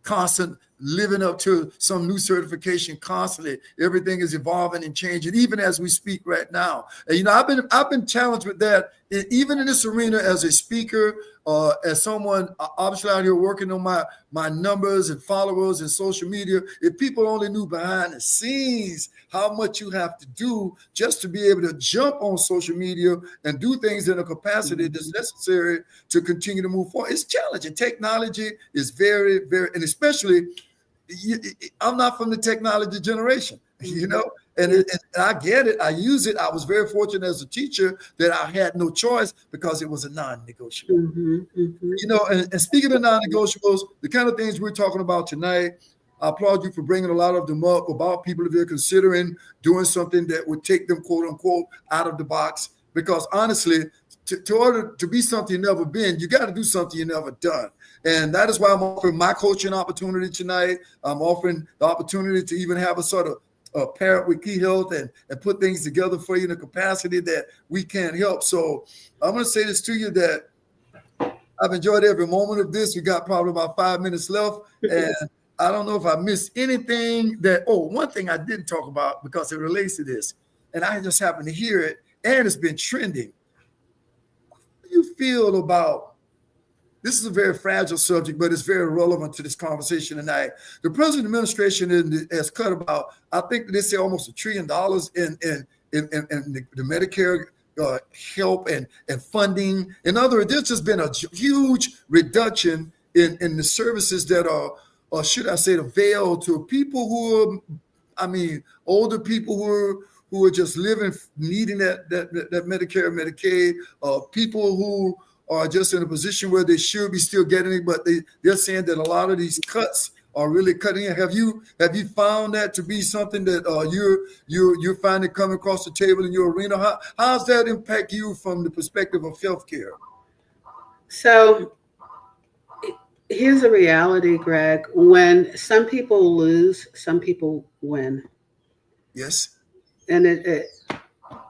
constant living up to some new certification constantly. Everything is evolving and changing, even as we speak right now. And I've been challenged with that, even in this arena as a speaker, as someone obviously out here working on my numbers and followers and social media. If people only knew behind the scenes how much you have to do just to be able to jump on social media and do things in a capacity that's necessary to continue to move forward. It's challenging. Technology is very, very, and especially, I'm not from the technology generation, and I get it. I use it. I was very fortunate as a teacher that I had no choice because it was a non-negotiable. And speaking of non-negotiables, the kind of things we're talking about tonight, I applaud you for bringing a lot of them up about people if they're considering doing something that would take them, quote unquote, out of the box. Because honestly, to order to be something you've never been, you got to do something you've never done. And that is why I'm offering my coaching opportunity tonight. I'm offering the opportunity to even have a sort of parent with Key Health and put things together for you in a capacity that we can help. So I'm going to say this to you that I've enjoyed every moment of this. We got probably about 5 minutes left. And I don't know if I missed anything one thing I didn't talk about because it relates to this. And I just happened to hear it and it's been trending. How do you feel about this? Is a very fragile subject, but it's very relevant to this conversation tonight. The present administration has cut about, I think they say almost $1 trillion in the Medicare help and funding. In other words, there's just been a huge reduction in the services that are, or should I say, available to people who are, older people who are just living, needing that Medicare, Medicaid, people who are just in a position where they should be still getting it, but they're saying that a lot of these cuts are really cutting in. Have you found that to be something that you're finding coming across the table in your arena? How does that impact you from the perspective of healthcare? So here's the reality, Greg. When some people lose, some people win. Yes. And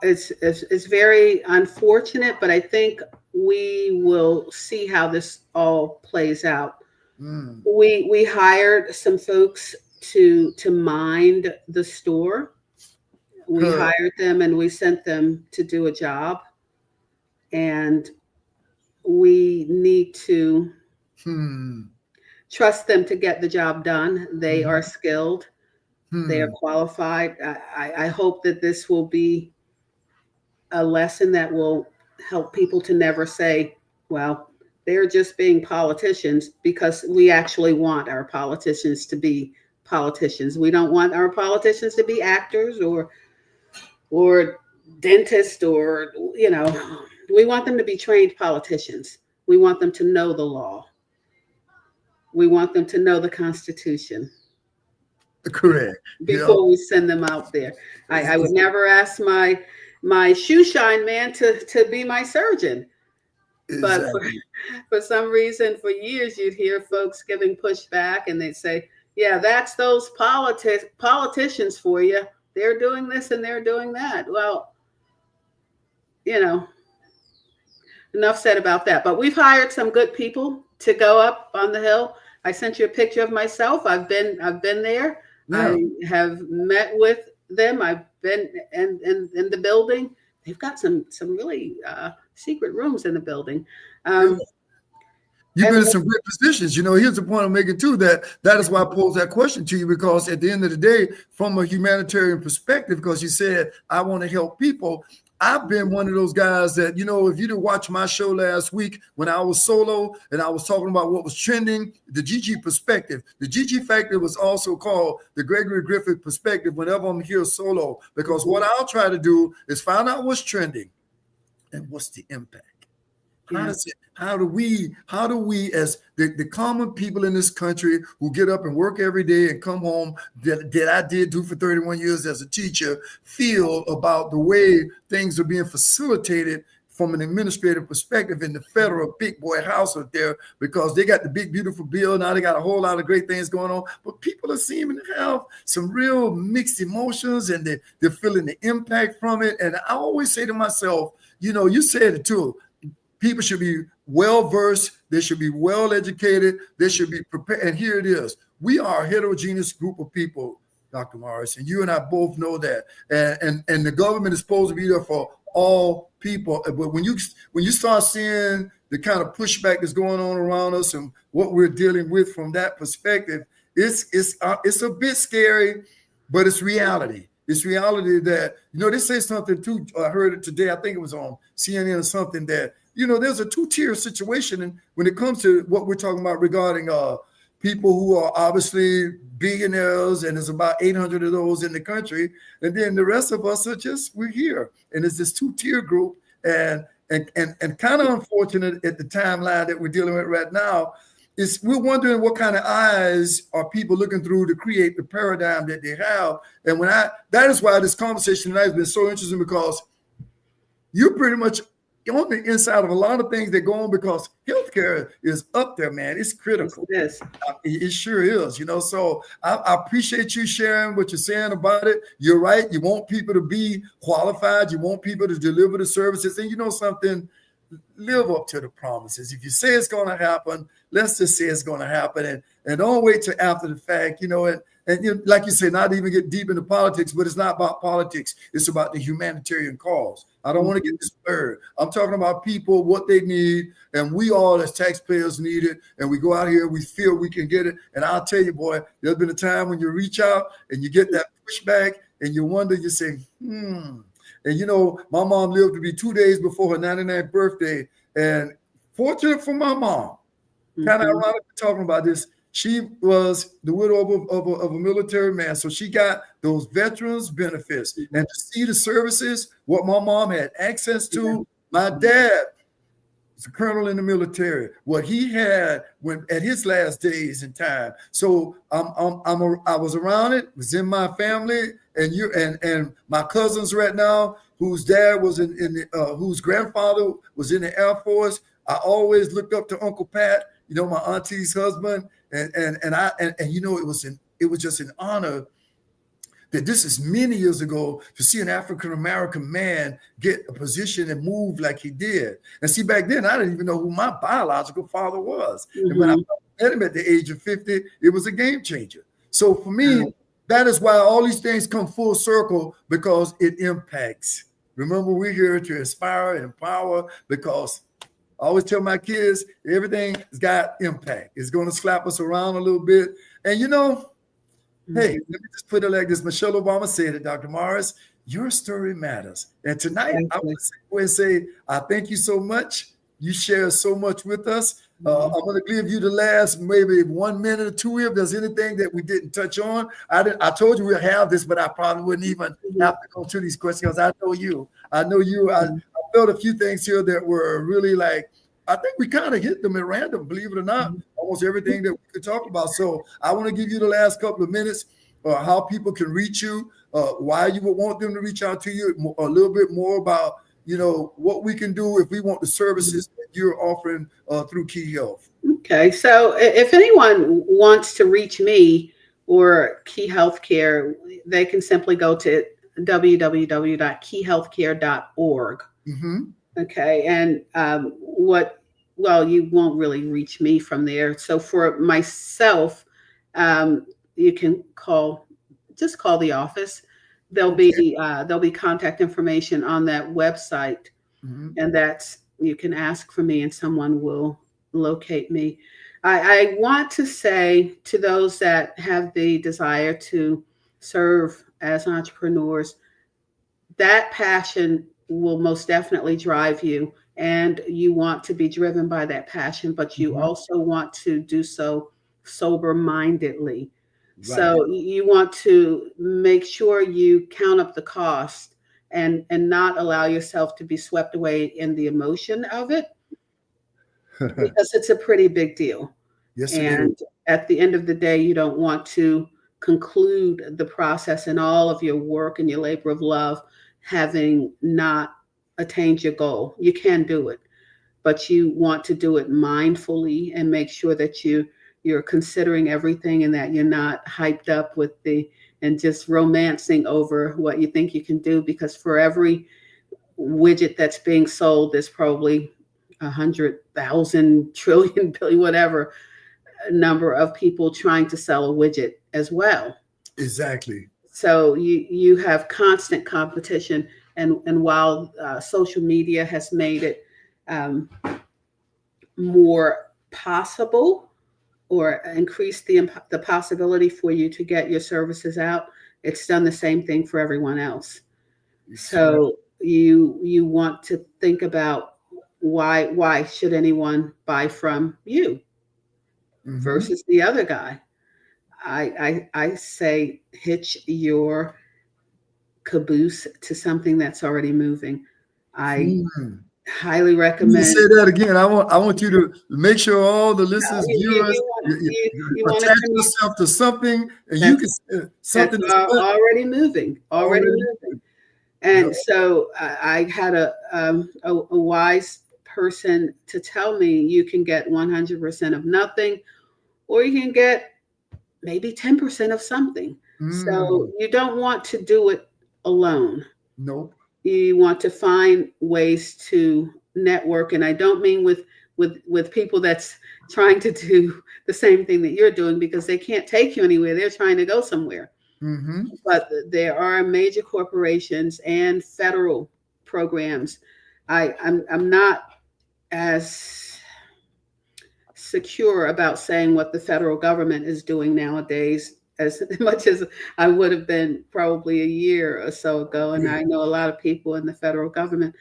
it's very unfortunate, but I think we will see how this all plays out. We hired some folks to mind the store. We hired them and we sent them to do a job. And we need to trust them to get the job done. They are skilled. They are qualified. I hope that this will be a lesson that will help people to never say, well, they're just being politicians, because we actually want our politicians to be politicians. We don't want our politicians to be actors or dentists or, we want them to be trained politicians. We want them to know the law. We want them to know the Constitution. Correct. Before we send them out there. I would never ask my shoe shine man to be my surgeon. But for some reason, for years, you'd hear folks giving pushback and they'd say, yeah, that's those politicians for you. They're doing this and they're doing that. Well, enough said about that. But we've hired some good people to go up on the Hill. I sent you a picture of myself. I've been there. Yeah. I have met with them. I've been in the building. They've got some really secret rooms in the building. You've been in some great positions. Here's the point I'm making too, that is why I posed that question to you, because at the end of the day, from a humanitarian perspective, because you said, I want to help people. I've been one of those guys that, if you didn't watch my show last week when I was solo and I was talking about what was trending, the GG perspective. The GG factor was also called the Gregory Griffith perspective whenever I'm here solo, because what I'll try to do is find out what's trending and what's the impact. How do we as the common people in this country who get up and work every day and come home that I did do for 31 years as a teacher feel about the way things are being facilitated from an administrative perspective in the federal big boy house out there, because they got the big, beautiful bill. Now they got a whole lot of great things going on, but people are seeming to have some real mixed emotions and they're feeling the impact from it. And I always say to myself, you said it too. People should be well-versed. They should be well-educated. They should be prepared. And here it is. We are a heterogeneous group of people, Dr. Morris, and you and I both know that. And the government is supposed to be there for all people. But when you start seeing the kind of pushback that's going on around us and what we're dealing with from that perspective, it's a bit scary, but it's reality. It's reality that, they say something too. I heard it today. I think it was on CNN or something that, there's a two-tier situation when it comes to what we're talking about regarding people who are obviously billionaires, and there's about 800 of those in the country. And then the rest of us we're here. And it's this two-tier group. And kind of unfortunate at the timeline that we're dealing with right now is we're wondering what kind of eyes are people looking through to create the paradigm that they have. And that is why this conversation tonight has been so interesting, because you're pretty much on the inside of a lot of things that go on because healthcare is up there, man. It's Yes, critical. it is. It sure is, So I appreciate you sharing what you're saying about it. You're right. You want people to be qualified. You want people to deliver the services. And you know something, live up to the promises. If you say it's going to happen, let's just say it's going to happen, and don't wait till after the fact. And like you said, not even get deep into politics, but it's not about politics. It's about the humanitarian cause. I don't want to get this blurred. I'm talking about people, what they need, and we all as taxpayers need it. And we go out here, we feel we can get it. And I'll tell you, boy, there's been a time when you reach out and you get that pushback, and you wonder, you say, And my mom lived to be 2 days before her 99th birthday. And fortunate for my mom, kind of ironic talking about this, she was the widow of a military man. So she got those veterans benefits. And to see the services, what my mom had access to, my dad was a colonel in the military, what he had when at his last days in time. So I was around it, was in my family, and my cousins right now, whose dad was whose grandfather was in the Air Force. I always looked up to Uncle Pat, my auntie's husband, and it was just an honor that this is many years ago to see an African-American man get a position and move like he did. And see, back then, I didn't even know who my biological father was. And when I met him at the age of 50, it was a game changer. So for me, that is why all these things come full circle, because it impacts. Remember, we're here to inspire and empower, because I always tell my kids, everything has got impact. It's going to slap us around a little bit. And hey, let me just put it like this. Michelle Obama said it, Dr. Morris, your story matters. And tonight, I want to say, I thank you so much. You share so much with us. I'm going to give you the last maybe 1 minute or two if there's anything that we didn't touch on. I told you we'll have this, but I probably wouldn't even have to go through these questions. I know you. I felt a few things here that were really I think we kind of hit them at random, believe it or not, almost everything that we could talk about. So I want to give you the last couple of minutes, how people can reach you, why you would want them to reach out to you, a little bit more about, what we can do if we want the services that you're offering through Key Health. Okay. So if anyone wants to reach me or Key Healthcare, they can simply go to www.keyhealthcare.org. Okay. And you won't really reach me from there. So for myself, you can just call the office. There'll be contact information on that website, and you can ask for me and someone will locate me. I want to say to those that have the desire to serve as entrepreneurs, that passion will most definitely drive you, and you want to be driven by that passion, but you also want to do so sober-mindedly. Right. So you want to make sure you count up the cost and not allow yourself to be swept away in the emotion of it, because it's a pretty big deal. Yes, and at the end of the day, you don't want to conclude the process and all of your work and your labor of love having not attained your goal. You can do it, but you want to do it mindfully and make sure that you're considering everything, and that you're not hyped up and just romancing over what you think you can do, because for every widget that's being sold, there's probably 100,000 trillion billion, whatever number of people trying to sell a widget as well. Exactly. So you have constant competition, and while social media has made it more possible or increased the possibility for you to get your services out, it's done the same thing for everyone else. So you want to think about why should anyone buy from you versus the other guy. I say hitch your caboose to something that's already moving. I highly recommend. Say that again. I want you to make sure all the listeners, viewers, you attach yourself to something, and you can something that's already moving. Already moving. And so I had a wise person to tell me you can get 100% of nothing, or you can get maybe 10% of something. So you don't want to do it alone. Nope. You want to find ways to network, and I don't mean with people that's trying to do the same thing that you're doing, because they can't take you anywhere. They're trying to go somewhere. But there are major corporations and federal programs. I'm not as secure about saying what the federal government is doing nowadays as much as I would have been probably a year or so ago. And I know a lot of people in the federal government,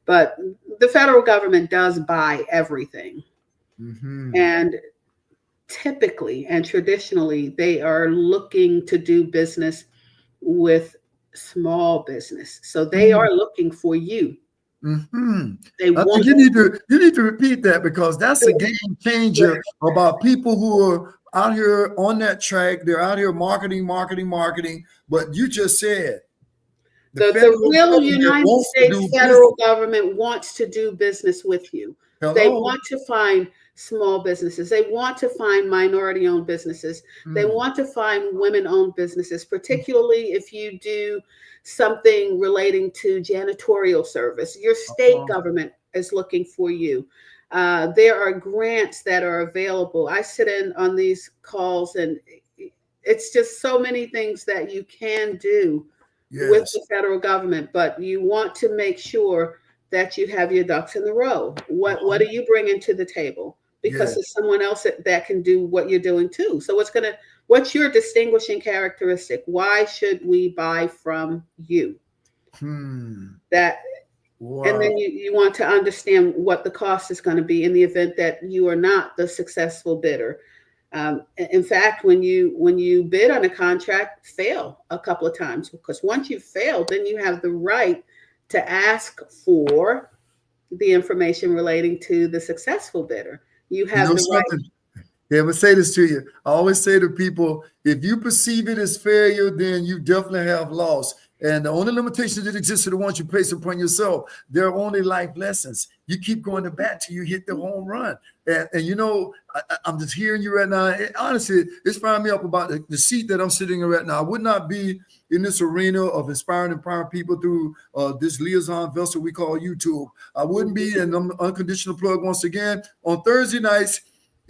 but the federal government does buy everything. And typically and traditionally, they are looking to do business with small business. So they are looking for you. They want you need to repeat that, because that's a game changer about people who are out here on that track. They're out here marketing. But you just said the real United States federal government wants to do business with you. They want to find small businesses. They want to find minority-owned businesses. They want to find women-owned businesses, particularly if you do something relating to janitorial service. Your state government is looking for you. There are grants that are available. I sit in on these calls, and it's just so many things that you can do with the federal government, but you want to make sure that you have your ducks in the row. What are you bringing to the table? Because there's someone else that can do what you're doing too. So what's your distinguishing characteristic? Why should we buy from you? That, and then you want to understand what the cost is going to be in the event that you are not the successful bidder. In fact, when you bid on a contract, fail a couple of times, because once you've failed, then you have the right to ask for the information relating to the successful bidder. You have the right. Yeah, I'm gonna say this to you. I always say to people, if you perceive it as failure, then you definitely have lost. And the only limitations that exist are the ones you place upon yourself. They're only life lessons. You keep going to bat till you hit the home run. And you know, I'm just hearing you right now. Honestly, it's firing me up about the seat that I'm sitting in right now. I would not be in this arena of inspiring and empowering people through this liaison vessel we call YouTube. I wouldn't be, and I'm unconditional plug once again, on Thursday nights.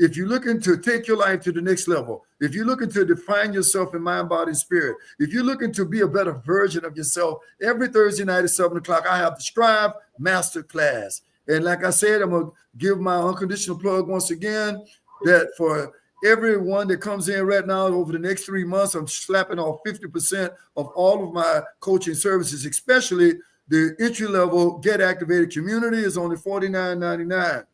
If you're looking to take your life to the next level, if you're looking to define yourself in mind, body, and spirit, if you're looking to be a better version of yourself, every Thursday night at 7 o'clock, I have the Strive Master Class. And like I said, I'm going to give my unconditional plug once again, that for everyone that comes in right now over the next 3 months, I'm slapping off 50% of all of my coaching services, especially the entry-level Get Activated Community is only $49.99.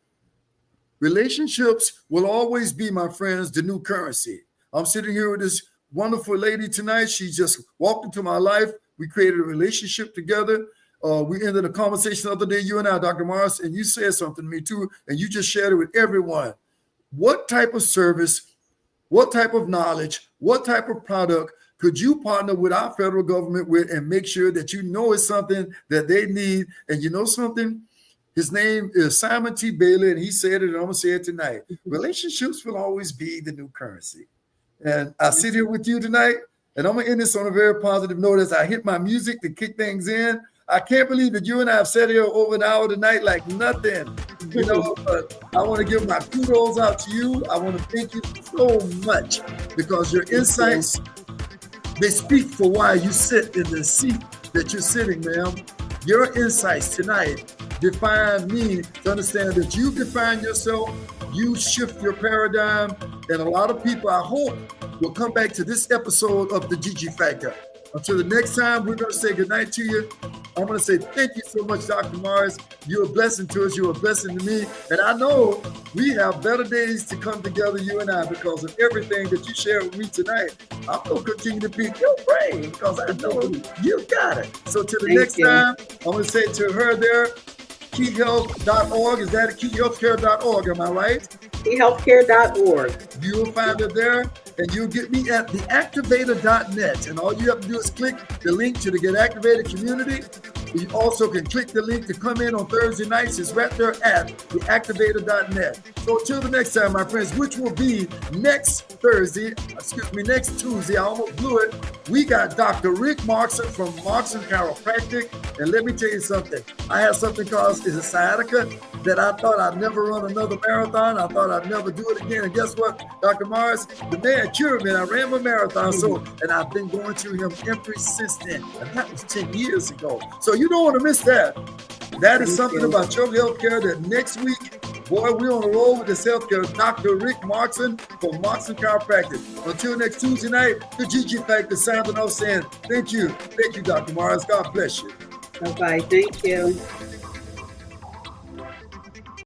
Relationships will always be, my friends, the new currency. I'm sitting here with this wonderful lady tonight. She just walked into my life. We created a relationship together. We ended a conversation the other day, you and I, Dr. Morris, and you said something to me too, and you just shared it with everyone. What type of service, what type of knowledge, what type of product could you partner with our federal government with and make sure that you know it's something that they need? And you know something? His name is Simon T. Bailey, and he said it, and I'm going to say it tonight. Relationships will always be the new currency. And I sit here with you tonight, and I'm going to end this on a very positive note as I hit my music to kick things in. I can't believe that you and I have sat here over an hour tonight like nothing. You know, but I want to give my kudos out to you. I want to thank you so much, because your insights, they speak for why you sit in the seat that you're sitting, ma'am. Your insights tonight define me to understand that you define yourself, you shift your paradigm, and a lot of people, I hope, will come back to this episode of the Gigi Factor. Until the next time, we're going to say goodnight to you. I'm going to say thank you so much, Dr. Morris. You're a blessing to us. You're a blessing to me. And I know we have better days to come together, you and I, because of everything that you shared with me tonight. I'm going to continue to pick your brain because I know you got it. So till the next time, I'm going to say to her there, keyhealth.org. Is that keyhealthcare.org? Am I right? Keyhealthcare.org. You'll find it there. and you'll get me at theactivator.net. And all you have to do is click the link to the Get Activated community. You also can click the link to come in on Thursday nights. It's right there at theactivator.net. So until the next time, my friends, which will be next Tuesday, I almost blew it. We got Dr. Rick Markson from Markson Chiropractic. And let me tell you something. I have something called sciatica that I thought I'd never run another marathon. I thought I'd never do it again. And guess what, Dr. Morris? The man cured me. I ran my marathon. And I've been going to him ever since then. And that was 10 years ago. So you don't want to miss that. That is something about your healthcare that next week, boy, we're on the road with this healthcare. Dr. Rick Markson from Markson Chiropractic. Until next Tuesday night, the GG Factor signing off saying thank you. Thank you, Dr. Morris. God bless you. Bye-bye. Thank you.